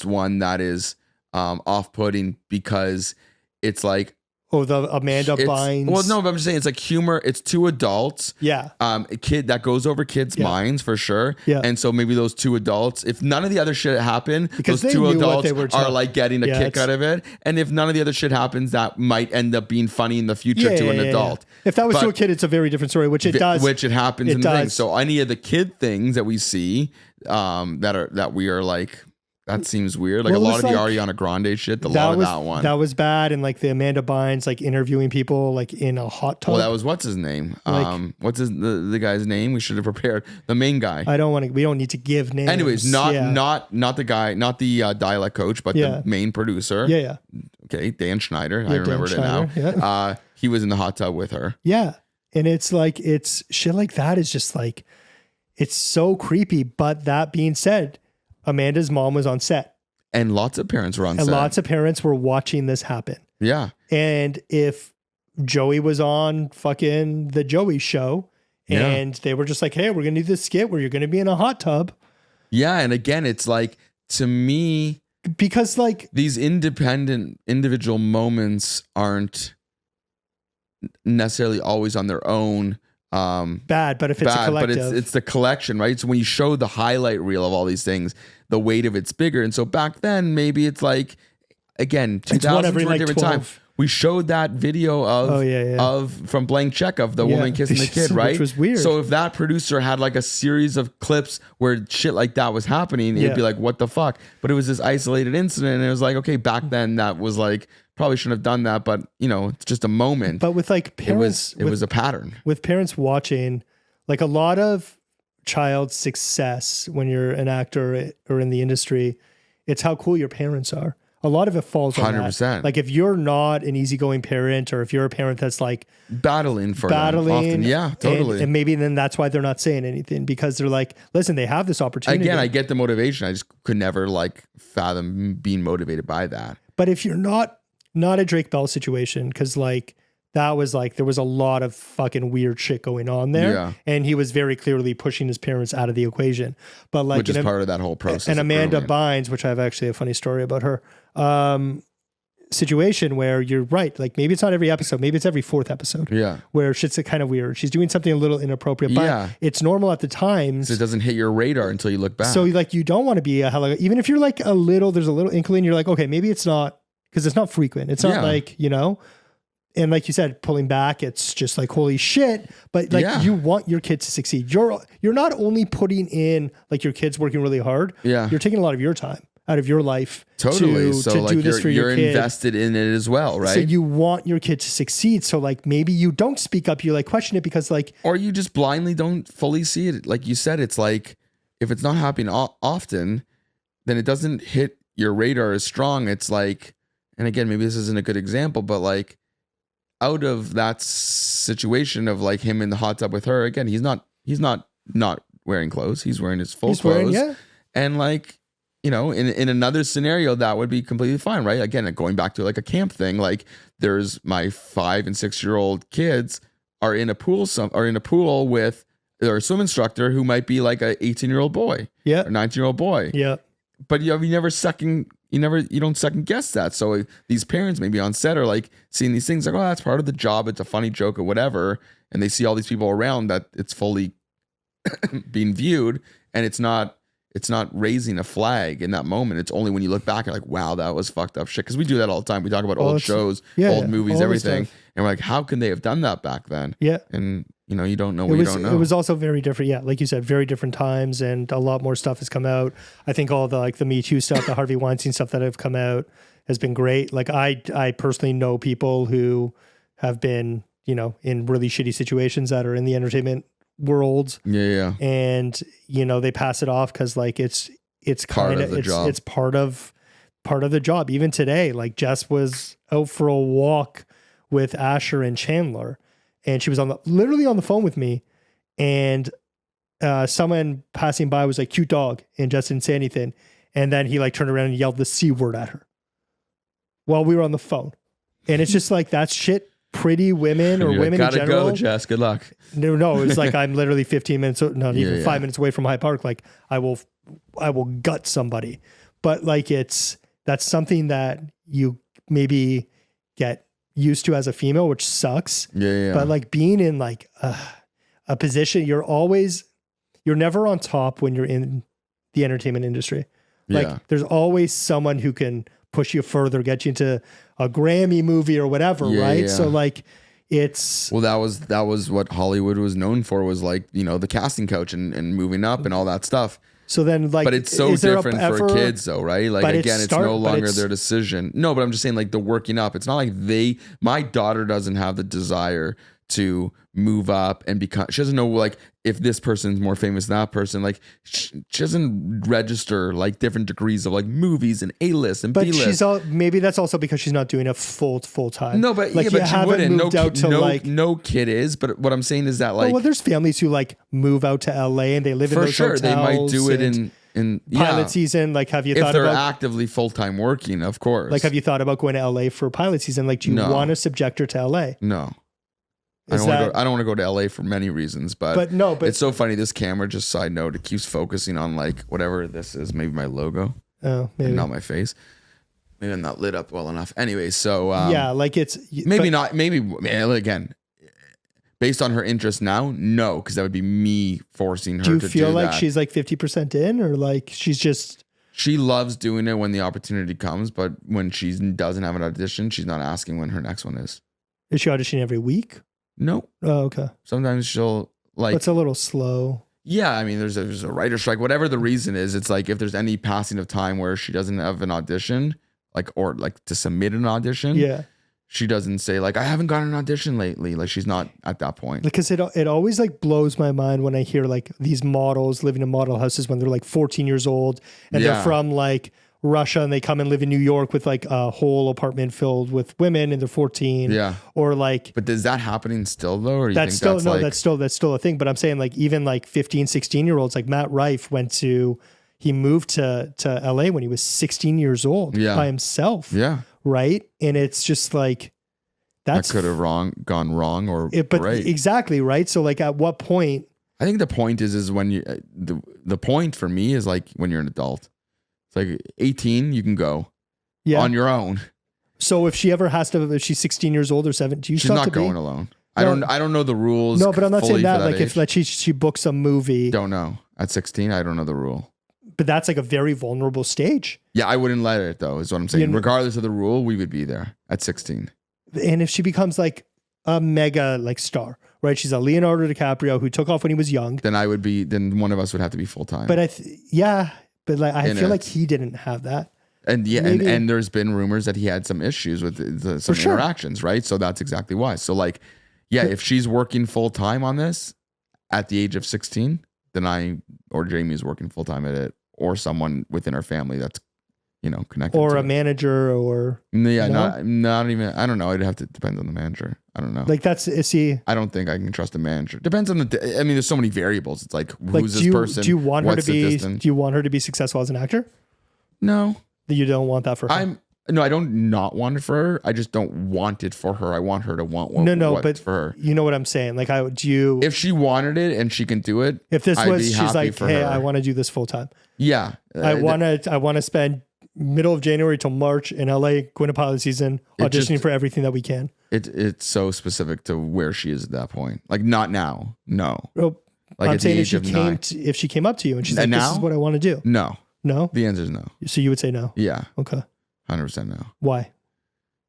S2: one that is off-putting, because it's like,
S1: the Amanda Bynes.
S2: Well, no, but I'm just saying it's like humor. It's two adults.
S1: Yeah.
S2: A kid that goes over kids' minds for sure.
S1: Yeah.
S2: And so maybe those two adults, if none of the other shit happened,
S1: because
S2: those two adults are like getting a kick out of it. And if none of the other shit happens, that might end up being funny in the future to an adult.
S1: If that was to a kid, it's a very different story, which it does.
S2: Which it happens in the thing. So any of the kid things that we see that we are like, that seems weird. Like a lot of the Ariana Grande shit, that one.
S1: That was bad. And like the Amanda Bynes, like interviewing people like in a hot tub.
S2: Well, that was, what's his name? What's the guy's name? We should have prepared. The main guy.
S1: We don't need to give names.
S2: Anyways, not the guy, not the dialect coach, but the main producer.
S1: Yeah.
S2: Okay. Dan Schneider. I remembered it now. Yeah. He was in the hot tub with her.
S1: Yeah. And it's like, it's shit like that is just like, it's so creepy. But that being said, Amanda's mom was on set.
S2: And lots of parents were on set.
S1: And lots of parents were watching this happen.
S2: Yeah.
S1: And if Joey was on fucking the Joey show and they were just like, "Hey, we're going to do this skit where you're going to be in a hot tub."
S2: Yeah. And again, it's like, to me,
S1: because like
S2: these independent individual moments aren't necessarily always on their own.
S1: Bad, but if it's a collective,
S2: but it's the collection, right? So when you show the highlight reel of all these things, the weight of it's bigger. And so back then, maybe it's like, again, 2000s were a different time. We showed that video of from Blank Check of the woman kissing the kid, right?
S1: Which was weird.
S2: So if that producer had like a series of clips where shit like that was happening, it'd be like, what the fuck? But it was this isolated incident, and it was like, okay, back then that was like, probably shouldn't have done that, but it's just a moment.
S1: But with like parents,
S2: it was a pattern.
S1: With parents watching, like a lot of child success when you're an actor or in the industry, it's how cool your parents are. A lot of it falls on 100%. That. Like if you're not an easygoing parent, or if you're a parent that's like
S2: battling them often. Yeah, totally.
S1: And maybe then that's why they're not saying anything, because they're like, listen, they have this opportunity.
S2: Again, I get the motivation. I just could never like fathom being motivated by that.
S1: But if you're not a Drake Bell situation, because like that was like, there was a lot of fucking weird shit going on there, and he was very clearly pushing his parents out of the equation. But like,
S2: which is part of that whole process.
S1: And Amanda Bynes, which I have actually a funny story about her situation, where you're right, like maybe it's not every episode, maybe it's every fourth episode, where shit's kind of weird. She's doing something a little inappropriate, but it's normal at the times.
S2: So it doesn't hit your radar until you look back.
S1: So like, you don't want to be even if you're like there's a little inkling, you're like, okay, maybe it's not. Because it's not frequent. It's not like, and like you said, pulling back, it's just like, holy shit. But like, you want your kids to succeed. You're not only putting in like your kids working really hard. Yeah. You're taking a lot of your time out of your life to like do this for your kid. You're
S2: invested in it as well, right?
S1: So you want your kid to succeed. So like, maybe you don't speak up. You like question it because like,
S2: or you just blindly don't fully see it. Like you said, it's like, if it's not happening often, then it doesn't hit your radar as strong. It's like, and again, maybe this isn't a good example, but like out of that situation of like him in the hot tub with her, again, he's not wearing clothes. He's wearing his full clothes. And like, in another scenario, that would be completely fine, right? Again, going back to like a camp thing, like there's my 5 and 6 year old kids are in a pool with their swim instructor who might be like a 18-year-old boy, or 19-year-old boy.
S1: Yeah.
S2: But you don't second guess that. So these parents maybe on set are like seeing these things like, oh, that's part of the job. It's a funny joke or whatever. And they see all these people around that it's fully being viewed, and it's not it's not raising a flag in that moment. It's only when you look back and like, wow, that was fucked up shit. Because we do that all the time. We talk about old shows, old movies, everything. And we're like, how can they have done that back then?
S1: Yeah.
S2: And you know, you don't know what you don't know.
S1: It was also very different. Yeah. Like you said, very different times, and a lot more stuff has come out. I think all the like the Me Too stuff, the Harvey Weinstein stuff that have come out has been great. Like I personally know people who have been, you know, in really shitty situations that are in the entertainment world.
S2: Yeah.
S1: And, you know, they pass it off because like it's kind of it's part of the job. Even today, like Jess was out for a walk with Asher and Chandler, and she was literally on the phone with me, and someone passing by was like, cute dog, and Jess didn't say anything. And then he like turned around and yelled the C word at her while we were on the phone. And it's just like, that's shit. Pretty women or women in general.
S2: Gotta go, Jess. Good luck.
S1: No, it's like I'm literally 15 minutes, not even 5 minutes away from Hyde Park. Like I will gut somebody. But like that's something that you maybe get used to as a female, which sucks.
S2: Yeah.
S1: But like being in like a position, you're never on top when you're in the entertainment industry. Like there's always someone who can push you further, get you into a Grammy movie or whatever, right? Yeah. So like it's...
S2: Well, that was what Hollywood was known for, was like, you know, the casting couch and moving up and all that stuff.
S1: So then like...
S2: But it's so different for kids though, right? Like again, it's no longer their decision. No, but I'm just saying like the working up, it's not like my daughter doesn't have the desire to move up and become, she doesn't know like if this person's more famous than that person. Like she doesn't register like different degrees of like movies and A-list and B-list.
S1: But maybe that's also because she's not doing it full time.
S2: No, but
S1: like
S2: but you wouldn't. No kid is. But what I'm saying is that like,
S1: well, there's families who like move out to LA and they live in those hotels.
S2: They might do it in
S1: pilot season. Like, have you thought about,
S2: if they're actively full-time working, of course.
S1: Like, have you thought about going to LA for pilot season? Like, do you want to subject her to LA?
S2: No. I don't want to go to LA for many reasons, but it's so funny. This camera, just side note, it keeps focusing on like whatever this is, maybe my logo.
S1: Oh, maybe.
S2: And not my face. Maybe I'm not lit up well enough. Anyway, so
S1: yeah, like it's
S2: maybe not. Maybe again, based on her interest now, no, because that would be me forcing her to do that. Do you feel
S1: like she's like 50% in, or like she's just...
S2: She loves doing it when the opportunity comes, but when she doesn't have an audition, she's not asking when her next one is.
S1: Is she auditioning every week?
S2: No.
S1: Oh, okay.
S2: Sometimes she'll like...
S1: It's a little slow.
S2: Yeah, I mean, there's a writer strike, whatever the reason is. It's like if there's any passing of time where she doesn't have an audition, like, or like to submit an audition.
S1: Yeah.
S2: She doesn't say like, I haven't gotten an audition lately. Like she's not at that point.
S1: Because it always like blows my mind when I hear like these models living in model houses when they're like 14 years old and they're from like Russia and they come and live in New York with like a whole apartment filled with women and they're 14.
S2: Yeah.
S1: Or like...
S2: But is that happening still though? Or
S1: that's still a thing. But I'm saying like even like 15, 16 year olds, like Matt Rife he moved to LA when he was 16 years old by himself.
S2: Yeah.
S1: Right. And it's just like, that
S2: could have gone wrong or right.
S1: Exactly. Right. So like at what point?
S2: I think the point is when you, the point for me is like when you're an adult, it's like 18, you can go on your own.
S1: So if she ever has to, if she's 16 years old or 17,
S2: she's not going alone. No, I don't know the rules.
S1: No, but I'm not saying that. Like age. If she books a movie.
S2: Don't know. At 16, I don't know the rule.
S1: But that's like a very vulnerable stage.
S2: Yeah, I wouldn't let it though, is what I'm saying. Regardless of the rule, we would be there at 16. And
S1: if she becomes like a mega like star, right? She's a Leonardo DiCaprio who took off when he was young.
S2: Then one of us would have to be full time.
S1: But but like I feel like he didn't have that.
S2: And and there's been rumors that he had some issues with some interactions, right? So that's exactly why. So like, yeah, if she's working full time on this at the age of 16, then I or Jamie is working full time at it, or someone within our family that's, you know, connected
S1: or
S2: to
S1: a manager or
S2: not even, I don't know. It'd have to depend on the manager. I don't know.
S1: Like I
S2: don't think I can trust a manager. Depends on I mean, there's so many variables. It's like, who's this person?
S1: Do you want her to be successful as an actor?
S2: No.
S1: You don't want that for her?
S2: No, I don't not want it for her. I just don't want it for her. I want her to want what but for her.
S1: You know what I'm saying? Like,
S2: if she wanted it and she can do it,
S1: she's like, hey, I want to do this full time.
S2: Yeah.
S1: I want to spend middle of January till March in LA, going to pilot season, auditioning for everything that we can.
S2: It's so specific to where she is at that point. Like, not now. No.
S1: Well,
S2: Like
S1: I'm saying if she came up to you and she's like, this is what I want to do.
S2: No.
S1: No?
S2: The answer is no.
S1: So you would say no?
S2: Yeah.
S1: Okay.
S2: 100% no.
S1: Why?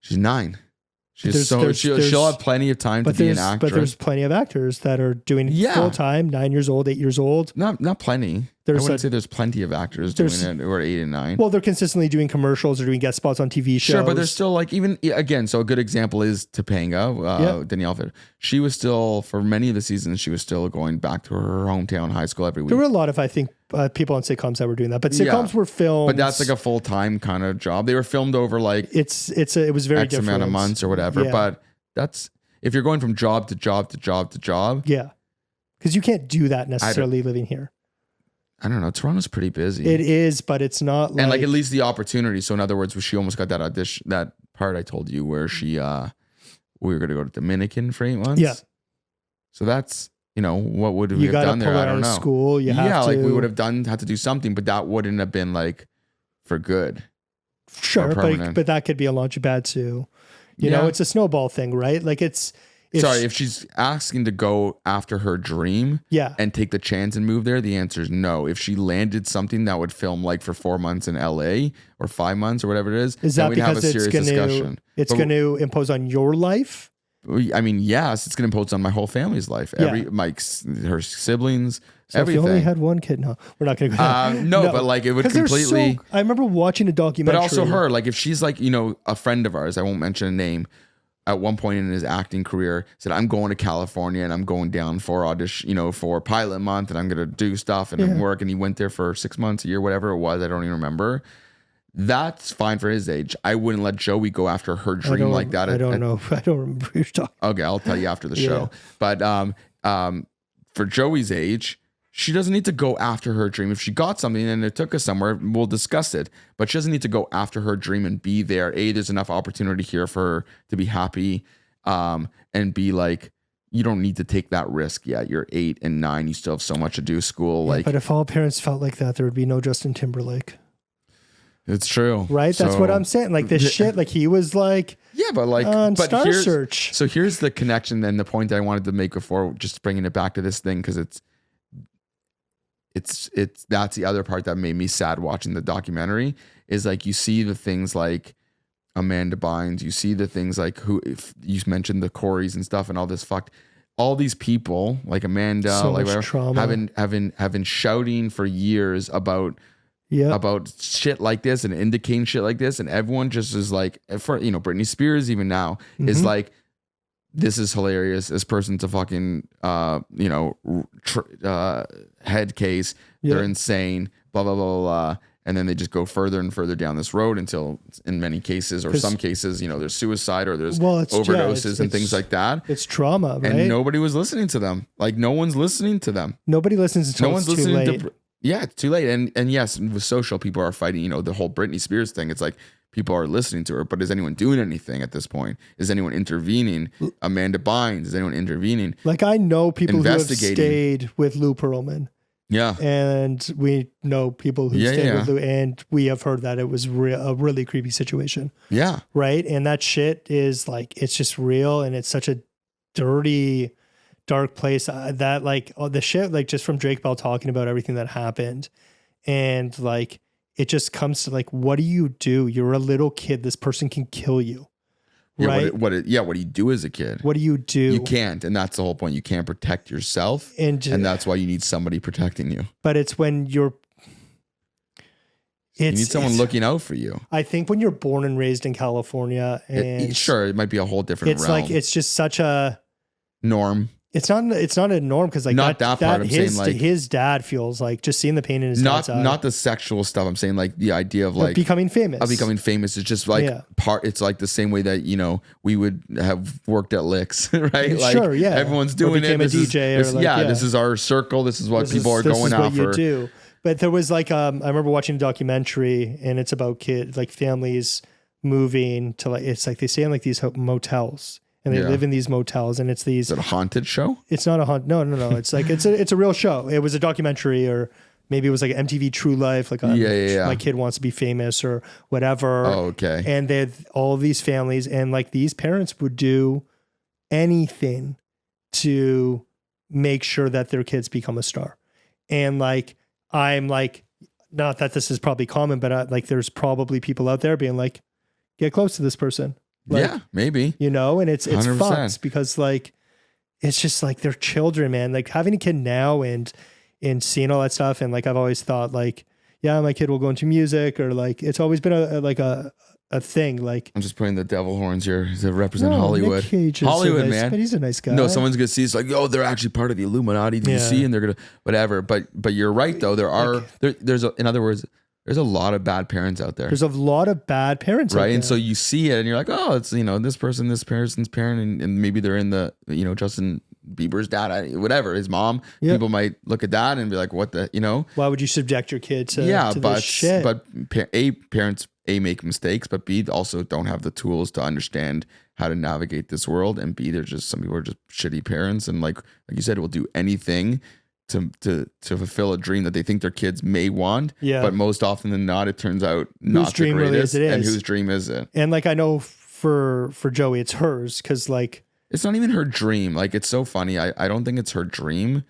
S2: She's 9. She'll have plenty of time to be an actress.
S1: But there's plenty of actors that are doing it full time, 9 years old, 8 years old.
S2: Not plenty. I wouldn't say there's plenty of actors doing it who are 8 and 9.
S1: Well, they're consistently doing commercials or doing guest spots on TV shows.
S2: Sure, but there's still like even again. So a good example is Topanga, Danielle. She was still for many of the seasons. She was still going back to her hometown high school every week.
S1: There were a lot of people on sitcoms that were doing that, but sitcoms were filmed.
S2: But that's like a full time kind of job. They were filmed over like
S1: it was very
S2: X
S1: different
S2: amount of months or whatever.
S1: Yeah.
S2: But that's if you're going from job to job to job to job.
S1: Yeah, because you can't do that necessarily living here.
S2: I don't know. Toronto's pretty busy.
S1: It is, but it's not like...
S2: And like at least the opportunity. So in other words, she almost got that audition, that part I told you where we were going to go to Dominican for 8 months.
S1: Yeah.
S2: So that's, what would we have done there? I don't know.
S1: School. You have to.
S2: Like we would have had to do something, but that wouldn't have been like for good.
S1: Sure. But that could be a launch pad too. It's a snowball thing, right? Like if
S2: she's asking to go after her dream and take the chance and move there, the answer is no. If she landed something that would film like for 4 months in LA or 5 months or whatever it is
S1: that
S2: then we'd
S1: because
S2: have a serious discussion.
S1: It's going to impose on your life?
S2: I mean, yes, it's going to impose on my whole family's life. Her siblings,
S1: so
S2: everything.
S1: If you only had one kid, no, we're not going to go.
S2: No, but like it would completely.
S1: I remember watching a documentary.
S2: But also her, like if she's like, a friend of ours, I won't mention a name, at one point in his acting career said, I'm going to California and I'm going down for audition, for pilot month and I'm going to do stuff and work. And he went there for 6 months, a year, whatever it was. I don't even remember. That's fine for his age. I wouldn't let Joey go after her dream like that.
S1: I don't know. I don't remember what you're talking.
S2: Okay. I'll tell you after the show. But for Joey's age, she doesn't need to go after her dream. If she got something and it took us somewhere, we'll discuss it. But she doesn't need to go after her dream and be there. There's enough opportunity here for her to be happy and be like, you don't need to take that risk yet. You're 8 and 9. You still have so much to do. School. But
S1: if all parents felt like that, there would be no Justin Timberlake.
S2: It's true.
S1: Right? That's what I'm saying. Like this shit, like he was like...
S2: Yeah, but like...
S1: on Star Search.
S2: So here's the connection then, the point that I wanted to make before, just bringing it back to this thing, because that's the other part that made me sad watching the documentary is like you see the things like Amanda Bynes, you see the things like if you mentioned the Coreys and stuff and all this all these people like Amanda,
S1: so
S2: like
S1: much trauma.
S2: having shouting for years about shit like this and indicating shit like this, and everyone just is like, for Britney Spears even now is like, this is hilarious. This person's a fucking, head case. They're insane, blah, blah, blah, blah. And then they just go further and further down this road until in many cases or some cases, there's suicide or there's overdoses and things like that.
S1: It's trauma, right?
S2: And nobody was listening to them. Like no one's listening to them.
S1: Nobody listens until it's too late.
S2: It's too late. And yes, with social, people are fighting, the whole Britney Spears thing. It's like, people are listening to her, but is anyone doing anything at this point? Is anyone intervening? Amanda Bynes, is anyone intervening?
S1: Like I know people who have stayed with Lou Pearlman.
S2: Yeah.
S1: And we know people who stayed with Lou, and we have heard that it was a really creepy situation.
S2: Yeah.
S1: Right? And that shit is like, it's just real, and it's such a dirty, dark place that like the shit, like just from Drake Bell talking about everything that happened, and like, it just comes to like, what do you do? You're a little kid. This person can kill you. Right?
S2: What do you do as a kid?
S1: What do you do?
S2: You can't. And that's the whole point. You can't protect yourself. And that's why you need somebody protecting you.
S1: But it's when you
S2: need someone looking out for you.
S1: I think when you're born and raised in California, and
S2: it might be a whole different realm.
S1: Like, it's just such a
S2: norm.
S1: It's not a norm, because like
S2: not that part. I'm saying like
S1: his dad feels like just seeing the pain in his dad's eye.
S2: Not the sexual stuff. I'm saying like the idea of like
S1: becoming famous.
S2: It's just like it's like the same way that we would have worked at Licks, right? Like, sure, yeah. Everyone's doing it.
S1: This is
S2: this is our circle. This is what people are going after. This is what you do.
S1: But there was like I remember watching a documentary, and it's about families moving to like, it's like they stay in like these motels. And they live in these motels, and it's these...
S2: Is it a haunted show?
S1: It's not a haunt. No. It's like, it's a real show. It was a documentary, or maybe it was like MTV True Life, like My Kid Wants to Be Famous or whatever.
S2: Oh, okay.
S1: And they had all of these families, and like these parents would do anything to make sure that their kids become a star. And like, I'm like, not that this is probably common, but like there's probably people out there being like, get close to this person. Like,
S2: yeah, maybe.
S1: You know, and it's
S2: 100%.
S1: fucked because like, it's just like they're children, man. Like having a kid now and seeing all that stuff. And like, I've always thought like, yeah, my kid will go into music, or like, it's always been a thing. Like,
S2: I'm just putting the devil horns here to represent Hollywood.
S1: Hollywood, nice, man. But he's a nice guy.
S2: No, someone's gonna see it's like, oh, they're actually part of the Illuminati. Do you see? And they're gonna whatever. But you're right though. In other words, there's a lot of bad parents out there.
S1: There's a lot of bad parents,
S2: right? And so you see it, and you're like, oh, it's this person's parent, and maybe they're in the Justin Bieber's dad, whatever, his mom. Yep. People might look at that and be like, what the, Why would you subject your kid to this shit? But parents make mistakes, but B, also don't have the tools to understand how to navigate this world, and B, there's just some people are just shitty parents, and like you said, will do anything to fulfill a dream that they think their kids may want. Yeah. But most often than not, it turns out not the greatest. Really and whose dream is it?
S1: And like I know for Joey, it's hers, because like
S2: it's not even her dream. Like, it's so funny. I don't think it's her dream.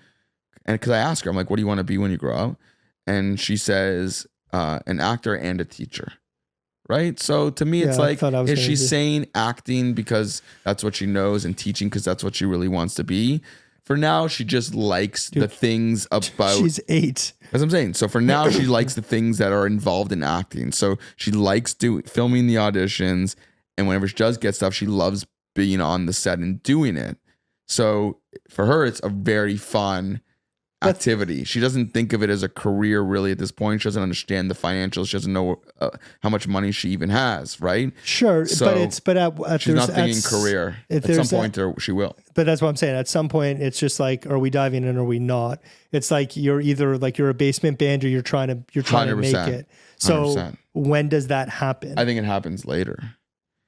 S2: And because I ask her, I'm like, what do you want to be when you grow up? And she says, an actor and a teacher. Right? So to me, it's like, is she saying acting because that's what she knows, and teaching because that's what she really wants to be? For now, she just likes the things about...
S1: She's 8.
S2: That's what I'm saying. So for now, she likes the things that are involved in acting. So she likes filming the auditions. And whenever she does get stuff, she loves being on the set and doing it. So for her, it's a very fun activity. She doesn't think of it as a career really at this point. She doesn't understand the financials. She doesn't know how much money she even has, right?
S1: Sure, so
S2: she's not thinking career. At some point, she will.
S1: But that's what I'm saying. At some point, it's just like, are we diving in or are we not? It's like you're either like you're a basement band or you're trying to make it. So 100%. When does that happen?
S2: I think it happens later.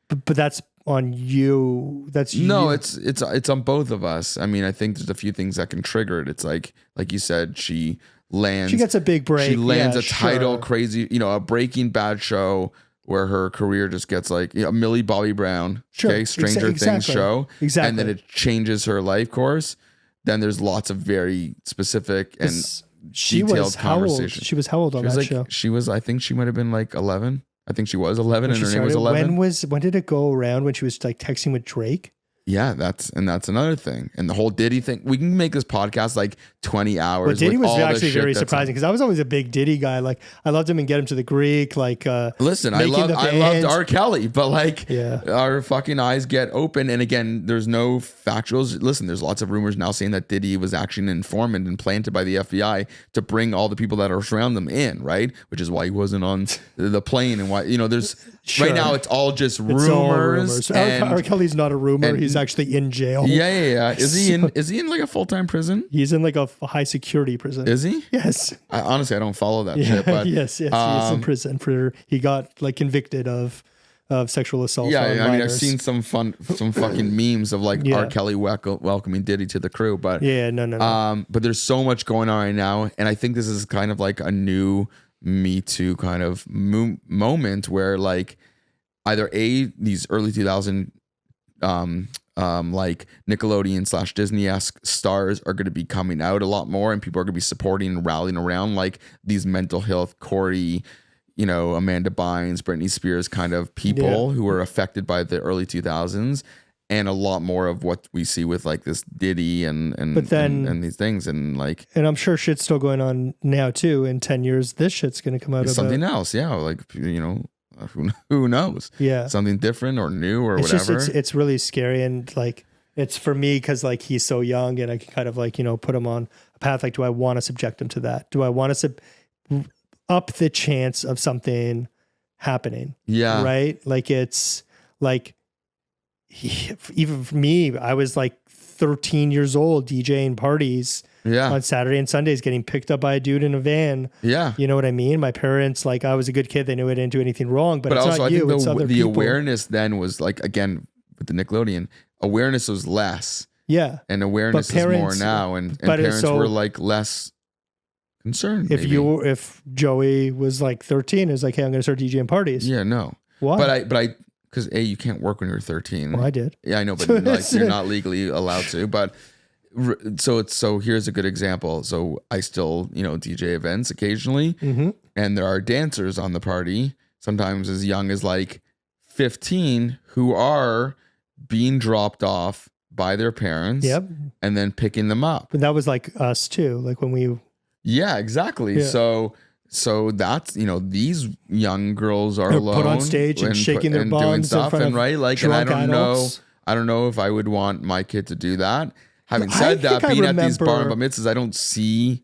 S1: But that's on you. It's
S2: on both of us. I mean, I think there's a few things that can trigger it. It's like you said, she gets a big break. She lands a title, crazy, a Breaking Bad show where her career just gets like a Millie Bobby Brown, Stranger Things show, and then it changes her life course. Then there's lots of very specific and detailed conversations.
S1: She was how old on that show?
S2: She was, I think she might have been like 11. I think she was 11 and her name was 11.
S1: When did it go around when she was like texting with Drake?
S2: Yeah, that's another thing. And the whole Diddy thing, we can make this podcast like 20 hours.
S1: But Diddy was actually very surprising because I was always a big Diddy guy. Like I loved him and Get Him to the Greek. Like
S2: listen, I loved R. Kelly, but like our fucking eyes get open. And again, there's no factuals. Listen, there's lots of rumors now saying that Diddy was actually an informant and planted by the FBI to bring all the people that are around them in, right? Which is why he wasn't on the plane and why there's right now it's all just rumors.
S1: R. Kelly's not a rumor. He's actually in jail.
S2: Yeah. Is he in like a full-time prison?
S1: He's in like a high security prison.
S2: Is he?
S1: Yes.
S2: Honestly, I don't follow that shit. But
S1: yes, he is in prison he got like convicted of sexual assault.
S2: Yeah, I mean, I've seen some fucking memes of like R. Kelly welcoming Diddy to the crew, but no. But there's so much going on right now, and I think this is kind of like a new Me Too kind of moment where like either these early 2000 like Nickelodeon / Disney-esque stars are going to be coming out a lot more, and people are going to be supporting and rallying around like these mental health Corey, Amanda Bynes, Britney Spears kind of people who were affected by the early 2000s, and a lot more of what we see with like this Diddy and these things, and
S1: I'm sure shit's still going on now too. In 10 years, this shit's going to come out of
S2: something else. Yeah, like who knows? Yeah, something different or new or whatever.
S1: It's really scary, and like it's for me because like he's so young, and I can kind of like put him on a path. Like, do I want to subject him to that? Do I want to up the chance of something happening? Yeah, right. Like it's like even for me, I was like 13 years old DJing parties. Yeah. On Saturday and Sundays, getting picked up by a dude in a van. Yeah. You know what I mean? My parents, like, I was a good kid. They knew I didn't do anything wrong, but it's also, not you, it's other people. The
S2: awareness then was like, again, with the Nickelodeon, awareness was less. Yeah. And awareness is more now. And parents were like less concerned.
S1: If Joey was like 13, it's like, hey, I'm going to start DJing parties.
S2: Yeah, no.
S1: Why?
S2: But I, because you can't work when you're 13.
S1: Well, I did.
S2: Yeah, I know, but like, you're not legally allowed to, but So here's a good example. So I still, DJ events occasionally, and there are dancers on the party, sometimes as young as like 15, who are being dropped off by their parents, and then picking them up.
S1: But that was like us too, like when we.
S2: Yeah, exactly. Yeah. So that's, these young girls are alone,
S1: put on stage and shaking their bums doing stuff, and
S2: I don't know if I would want my kid to do that. Having said that, being at these bar and mitzvahs, I don't see,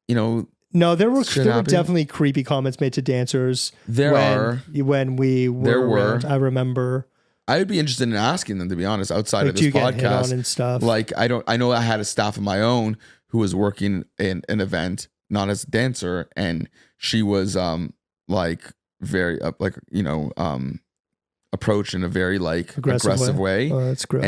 S1: No, there were definitely creepy comments made to dancers. When we were around, I remember.
S2: I would be interested in asking them, to be honest, outside of this podcast, hit on and stuff. Like I know I had a staff of my own who was working in an event, not as a dancer, and she was very approached in a very aggressive way.
S1: Oh, that's gross.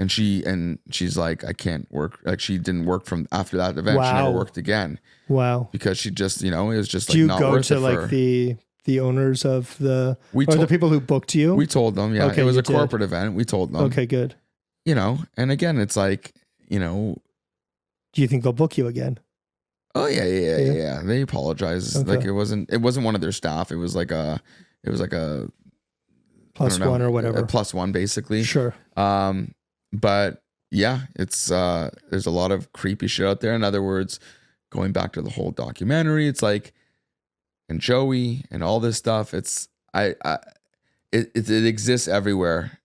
S2: And she's like, I can't work. Like she didn't work from after that event. Wow. She never worked again.
S1: Wow.
S2: Because she just, it was just
S1: Do you
S2: not
S1: go
S2: worth
S1: to
S2: it for her.
S1: the owners of the people who booked you?
S2: We told them, yeah. Okay, it was a corporate event. We told them.
S1: Okay, good.
S2: And again, it's like,
S1: Do you think they'll book you again?
S2: Oh yeah. They apologized. Okay. Like it wasn't one of their staff. It was like a
S1: plus one or whatever.
S2: A plus one, basically.
S1: Sure.
S2: But yeah, it's there's a lot of creepy shit out there. In other words, going back to the whole documentary, it's like, and Joey and all this stuff, it exists everywhere.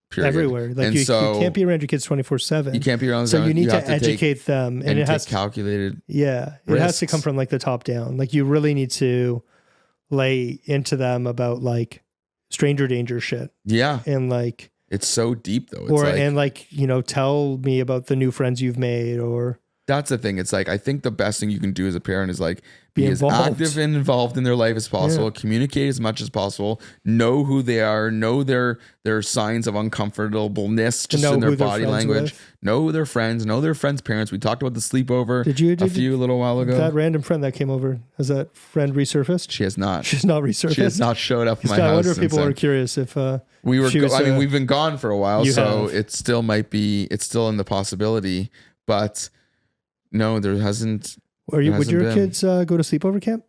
S2: Period.
S1: Everywhere. Like you can't be around your kids 24/7.
S2: You can't be around them.
S1: So you need to educate them,
S2: and it has calculated.
S1: Yeah, it has to come from like the top down. Like you really need to lay into them about like stranger danger shit.
S2: Yeah,
S1: and like
S2: it's so deep though. It's
S1: tell me about the new friends you've made, or
S2: that's the thing. It's like I think the best thing you can do as a parent is like be as active and involved in their life as possible. Yeah. Communicate as much as possible. Know who they are. Know their signs of uncomfortableness just in their body language. Know their friends. Know their friends' parents. We talked about the sleepover a little while ago.
S1: That random friend that came over, has that friend resurfaced?
S2: She has not.
S1: She's not resurfaced.
S2: She has not showed up in my house.
S1: I wonder if people are curious if
S2: we were. We've been gone for a while, so it still might be. It's still in the possibility, but no, there hasn't.
S1: Would your kids go to sleepover camp?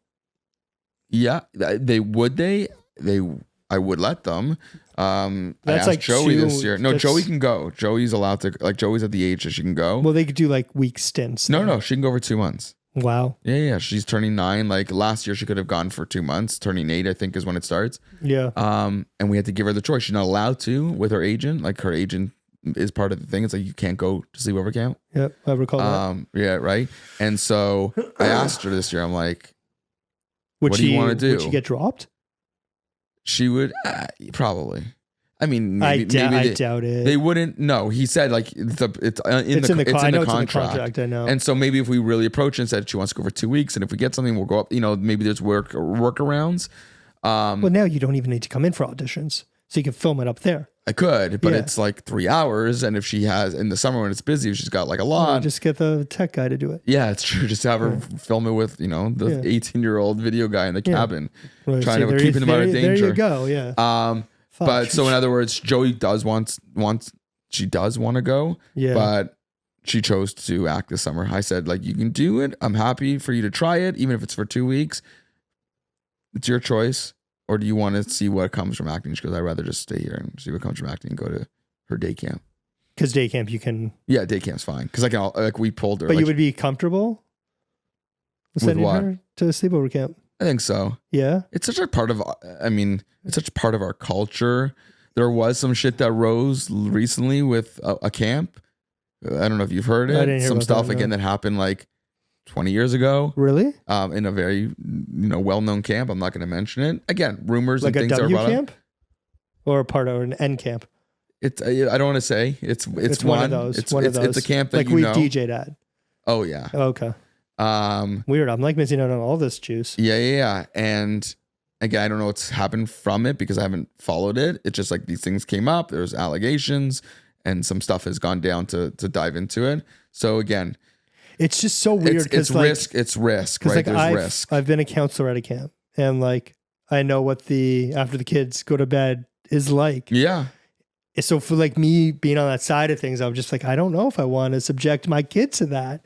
S2: Yeah, they would. I would let them. I asked like Joey this year. No, Joey can go. Joey's allowed to. Like Joey's at the age that she can go.
S1: Well, they could do like week stints.
S2: No, she can go for 2 months.
S1: Wow.
S2: Yeah. She's turning 9. Like last year, she could have gone for 2 months. Turning 8, I think, is when it starts.
S1: Yeah.
S2: And we had to give her the choice. She's not allowed to with her agent. Like her agent is part of the thing. It's like you can't go to sleepover camp.
S1: Yep, I recall that.
S2: Yeah, right. And so I asked her this year. I'm like, what do you want to do?
S1: Would she get dropped?
S2: She would probably. I mean,
S1: I doubt it.
S2: They wouldn't. No, he said like it's in the contract.
S1: I know.
S2: And so maybe if we really approach and said she wants to go for 2 weeks, and if we get something, we'll go up. Maybe there's workarounds.
S1: Well, now you don't even need to come in for auditions, so you can film it up there.
S2: I could, but it's like 3 hours. And if she has in the summer when it's busy, if she's got like a lot.
S1: Just get the tech guy to do it.
S2: Yeah, it's true. Just have her film it with, the 18-year-old video guy in the cabin, trying to keep him out of danger.
S1: There you go. Yeah.
S2: But so in other words, Joey does want to go.
S1: Yeah.
S2: But she chose to act this summer. I said, like, you can do it. I'm happy for you to try it, even if it's for 2 weeks. It's your choice. Or do you want to see what comes from acting? She goes, I'd rather just stay here and see what comes from acting and go to her day camp.
S1: Because day camp, you can.
S2: Yeah, day camp's fine. Because we pulled her.
S1: But you would be comfortable sending
S2: what?
S1: her to sleepover camp?
S2: I think so.
S1: Yeah.
S2: It's such a part of. It's such a part of our culture. There was some shit that rose recently with a camp. I don't know if you've heard it.
S1: I didn't hear
S2: some
S1: about
S2: stuff
S1: that,
S2: again that happened like 20 years ago.
S1: Really?
S2: In a very well-known camp. I'm not going to mention it. Again, rumors
S1: like
S2: and things
S1: are
S2: brought
S1: camp? Or a part of an N camp?
S2: It's I don't want to say. It's
S1: one of those. It's a
S2: camp that
S1: like we've DJ'd at.
S2: Oh yeah.
S1: Okay. Weird. I'm like missing out on all this juice.
S2: Yeah. And again, I don't know what's happened from it because I haven't followed it. It's just like these things came up. There's allegations and some stuff has gone down to dive into it. So again,
S1: it's just so weird because
S2: it's risk, right? There's risk.
S1: I've been a counselor at a camp, and like I know what after the kids go to bed is like.
S2: Yeah,
S1: So for like me being on that side of things, I'm just like, I don't know if I want to subject my kid to that.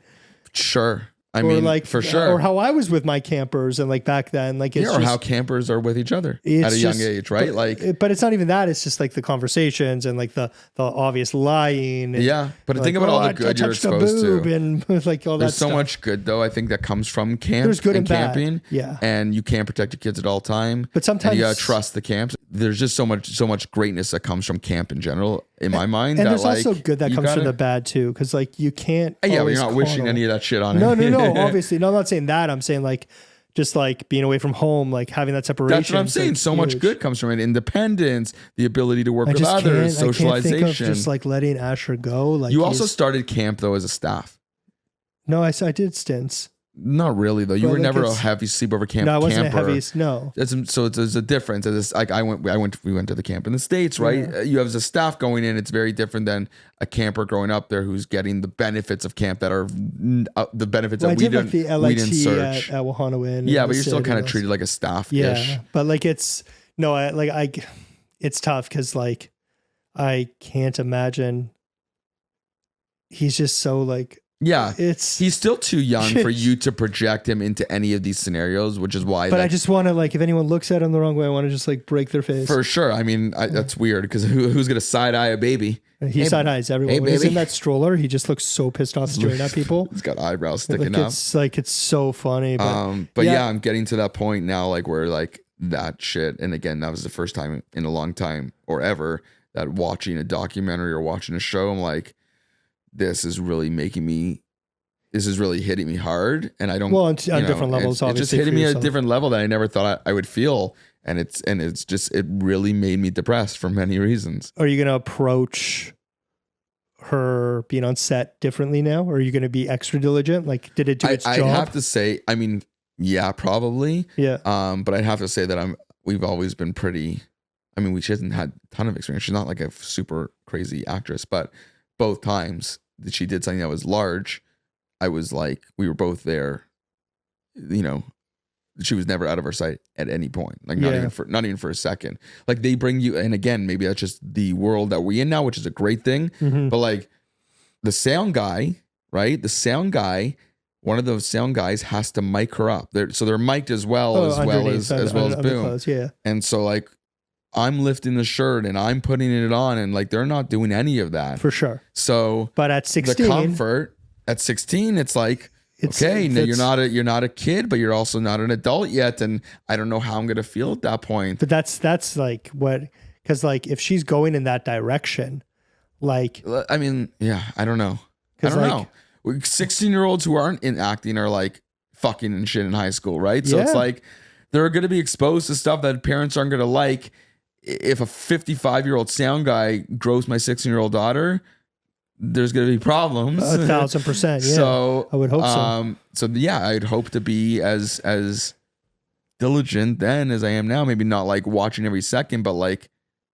S2: Sure. I mean, like, for sure.
S1: Or how I was with my campers and like back then, like it's
S2: or how campers are with each other at a young age, right?
S1: But it's not even that. It's just like the conversations and like the obvious lying. And
S2: but think about all the good you're exposed to.
S1: And like all
S2: There's
S1: that
S2: so
S1: stuff.
S2: much good though. I think that comes from camp.
S1: There's good
S2: and camping.
S1: Bad. Yeah.
S2: And you can't protect your kids at all time.
S1: But sometimes
S2: you gotta trust the camps. There's just so much greatness that comes from camp in general, in my mind.
S1: And there's also good that comes from the bad too, because like you can't.
S2: But you're not wishing any of that shit on it.
S1: No. Obviously, no. I'm not saying that. I'm saying like just like being away from home, like having that separation.
S2: That's what I'm saying. So much good comes from it. Independence, the ability to work with others, socialization. I can't think of
S1: just like letting Asher go. Like
S2: you also started camp though as a staff.
S1: No, I did stints.
S2: Not really though. You were never a heavy sleepover camp.
S1: No, I wasn't
S2: camper.
S1: a heavy. No.
S2: So it's a difference. It's like we went to the camp in the States, right? Yeah. You have a staff going in. It's very different than a camper growing up there who's getting the benefits of camp that are the benefits that we didn't search
S1: at Wahanawan.
S2: Yeah, but you're still kind of treated like a staff.
S1: Yeah, but like it's tough because like I can't imagine. He's just so like.
S2: Yeah, he's still too young for you to project him into any of these scenarios, which is why.
S1: But I just want to like, if anyone looks at him the wrong way, I want to just like break their face.
S2: For sure. I mean, that's weird because who's gonna side eye a baby?
S1: He side eyes everyone. When he's in that stroller, he just looks so pissed off staring at people.
S2: He's got eyebrows sticking up.
S1: It's so funny.
S2: But yeah, I'm getting to that point now, like where like that shit. And again, that was the first time in a long time or ever that watching a documentary or watching a show, I'm like, this is really hitting me hard. And I don't,
S1: on different levels, obviously.
S2: It's just hitting me at a different level that I never thought I would feel. And it really made me depressed for many reasons.
S1: Are you going to approach her being on set differently now? Or are you going to be extra diligent? Like, did it do its job?
S2: I'd have to say, I mean, yeah, probably.
S1: Yeah.
S2: But I'd have to say that we've always been pretty, I mean, she hasn't had a ton of experience. She's not like a super crazy actress, but both times that she did something that was large, I was like, we were both there, you know, she was never out of our sight at any point. Like not even for a second. Like they bring you, and again, maybe that's just the world that we're in now, which is a great thing. Mm-hmm. But like the sound guy, right? One of those sound guys has to mic her up. So they're mic'd as well as boom.
S1: Clothes, yeah.
S2: And so like I'm lifting the shirt and I'm putting it on, and like they're not doing any of that.
S1: For sure.
S2: So
S1: but at 16,
S2: the comfort at 16, it's like, okay, no, you're not a kid, but you're also not an adult yet, and I don't know how I'm gonna feel at that point.
S1: But that's like what, because like if she's going in that direction, like
S2: I mean, yeah, I don't know. 16-year-olds who aren't in acting are like fucking and shit in high school, right? So it's like they're gonna be exposed to stuff that parents aren't gonna like. If a 55-year-old sound guy grows my 16-year-old daughter, there's going to be problems.
S1: 1,000%. Yeah.
S2: So
S1: I would hope so.
S2: So yeah, I'd hope to be as diligent then as I am now. Maybe not like watching every second, but like,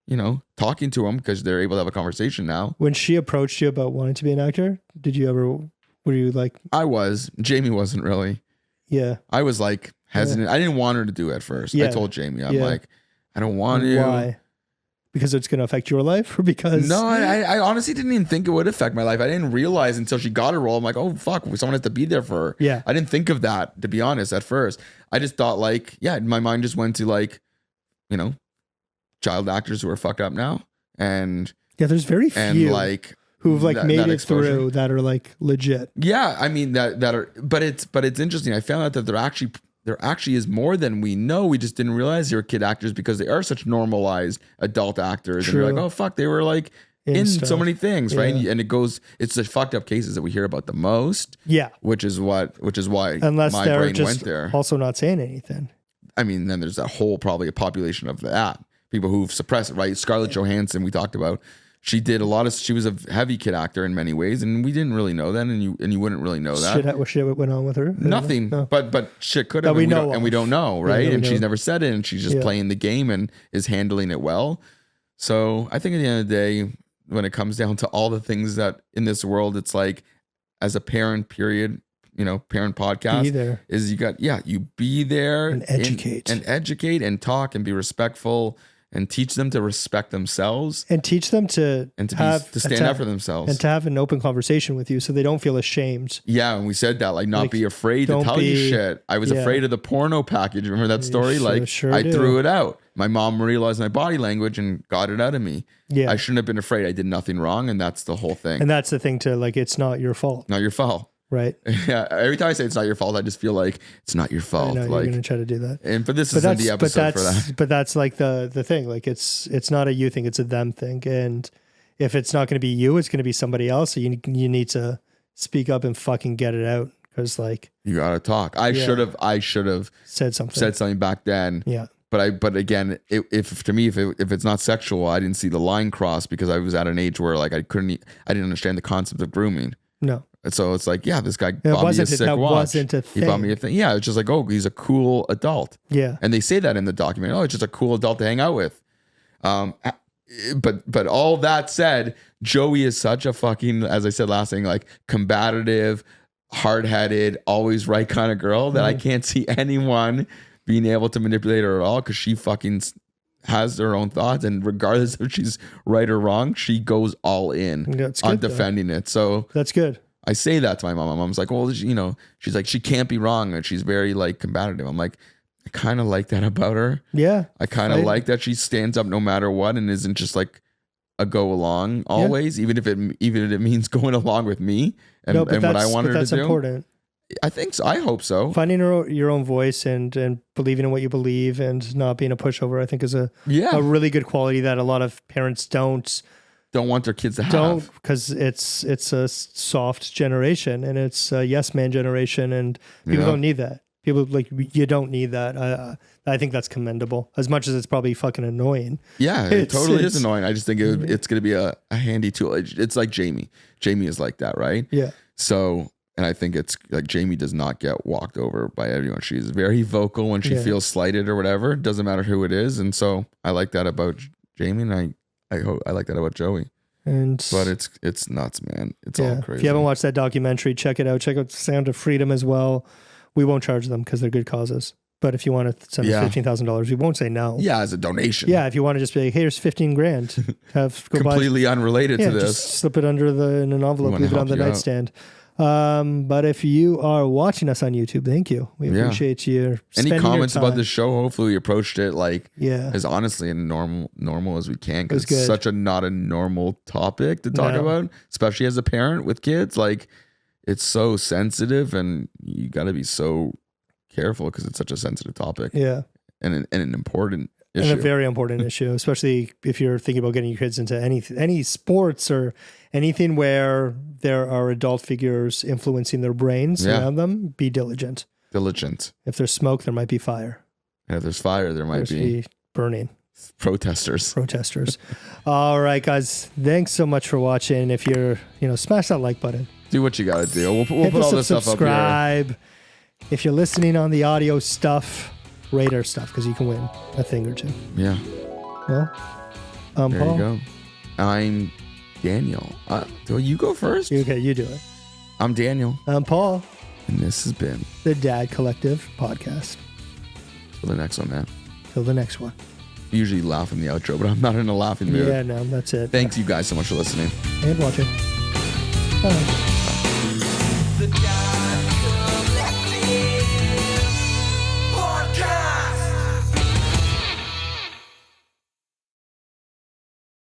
S2: you know, talking to them because they're able to have a conversation now.
S1: When she approached you about wanting to be an actor, were you like?
S2: I was. Jamie wasn't really.
S1: Yeah.
S2: I was like hesitant. I didn't want her to do it at first. I told Jamie, I'm like, I don't want to.
S1: Why? Because it's going to affect your life, or because?
S2: No, I honestly didn't even think it would affect my life. I didn't realize until she got a role. I'm like, oh fuck, someone has to be there for her.
S1: Yeah.
S2: I didn't think of that, to be honest, at first. I just thought like, yeah, my mind just went to like, you know, child actors who are fucked up now, and
S1: there's very few
S2: like
S1: who've like made it through that are like legit.
S2: Yeah, I mean that are, but it's interesting. I found out that there actually is more than we know. We just didn't realize they were kid actors because they are such normalized adult actors.
S1: True.
S2: And you're like, oh fuck, they were like in so many things, right? And it's the fucked up cases that we hear about the most.
S1: Yeah.
S2: Which is why
S1: unless
S2: my
S1: they're
S2: brain
S1: just
S2: went there.
S1: Also not saying anything.
S2: I mean, then there's that whole probably a population of that. People who've suppressed it, right? Scarlett Johansson, we talked about. She did she was a heavy kid actor in many ways, and we didn't really know that, and you wouldn't really know that.
S1: Shit went on with her?
S2: Nothing,
S1: no.
S2: but shit could have,
S1: we
S2: don't know, right? And she's never said it, and she's just playing the game and is handling it well. So I think at the end of the day, when it comes down to all the things that in this world, it's like, as a parent, period, you know, parent podcast,
S1: be there.
S2: Is you be there
S1: and educate
S2: and talk and be respectful. and teach them to respect themselves
S1: and teach them to
S2: stand up for themselves
S1: and to have an open conversation with you so they don't feel ashamed.
S2: Yeah. And we said that, like, not be afraid to tell you shit. I was afraid of the porno package. Remember that story? I threw it out. My mom realized my body language and got it out of me. Yeah. I shouldn't have been afraid. I did nothing wrong. And that's the whole thing.
S1: And that's the thing to, like, it's not your fault.
S2: Not your fault.
S1: Right.
S2: Yeah. Every time I say it's not your fault, I just feel like it's not your fault.
S1: I know,
S2: like,
S1: you're going to try to do that.
S2: But this isn't the episode for that.
S1: But that's like the thing. Like, it's not a you thing, it's a them thing. And if it's not going to be you, it's going to be somebody else. So you need to speak up and fucking get it out. Because, like,
S2: you got to talk. I should have said something back then.
S1: Yeah.
S2: But again, if it's not sexual, I didn't see the line cross because I was at an age where, like, I didn't understand the concept of grooming.
S1: No.
S2: And so it's like, yeah, this guy bought me a sick watch.
S1: Wasn't a thing.
S2: He bought me a thing. Yeah, it's just like, oh, he's a cool adult.
S1: Yeah.
S2: And they say that in the document. Oh, it's just a cool adult to hang out with. But all that said, Joey is such a fucking, as I said last thing, like, combative, hard-headed, always right kind of girl that I can't see anyone being able to manipulate her at all, because she fucking has her own thoughts, and regardless if she's right or wrong, she goes all in on defending it. So
S1: that's good.
S2: I say that to my mom. My mom's like, well, you know, she's like, she can't be wrong, and she's very, like, combative. I'm like, I kind of like that about her.
S1: Yeah.
S2: I kind of like that she stands up no matter what and isn't just like a go along always, even if it means going along with me and what I want her to do. That's important. I think so. I hope so.
S1: Finding your own voice and believing in what you believe and not being a pushover, I think, is a really good quality that a lot of parents don't
S2: want their kids to have.
S1: Because it's a soft generation and it's a yes man generation, and people don't need that. People, like, you don't need that. I think that's commendable, as much as it's probably fucking annoying.
S2: Yeah, it totally is annoying. I just think it's going to be a handy tool. It's like Jamie. Jamie is like that, right?
S1: Yeah.
S2: So, and I think it's like Jamie does not get walked over by everyone. She's very vocal when she feels slighted or whatever. It doesn't matter who it is. And so I like that about Jamie, and I hope I like that about Joey. But it's nuts, man. It's all crazy.
S1: If you haven't watched that documentary, check it out. Check out Sound of Freedom as well. We won't charge them because they're good causes. But if you want to send us $15,000, we won't say no.
S2: Yeah, as a donation.
S1: Yeah, if you want to just be like, hey, here's $15,000.
S2: Completely unrelated to this.
S1: Just slip it in an envelope, leave it on the nightstand. But if you are watching us on YouTube, thank you. We appreciate you.
S2: Any comments about the show? Hopefully we approached it like as honestly and normal as we can, because it's such not a normal topic to talk about, especially as a parent with kids. Like, it's so sensitive, and you got to be so careful because it's such a sensitive topic.
S1: Yeah,
S2: and an important issue.
S1: And a very important issue, especially if you're thinking about getting your kids into any sports or anything where there are adult figures influencing their brains around them. Be diligent. If there's smoke, there might be fire.
S2: And if there's fire, there might be
S1: burning.
S2: Protesters.
S1: All right, guys. Thanks so much for watching. If you're, smash that like button.
S2: Do what you got to do. We'll put all this stuff up here.
S1: Subscribe. If you're listening on the audio stuff, rate our stuff, because you can win a thing or two.
S2: Yeah.
S1: Well,
S2: there
S1: Paul.
S2: You go. I'm Daniel. Do you go first?
S1: Okay, you do it.
S2: I'm Daniel.
S1: I'm Paul.
S2: And this has been
S1: the Dad Collective Podcast.
S2: Till the next one, man.
S1: Till the next one.
S2: I usually laugh in the outro, but I'm not in a laughing mood.
S1: Yeah, no, that's it.
S2: Thanks you guys so much for listening.
S1: And watching. Bye.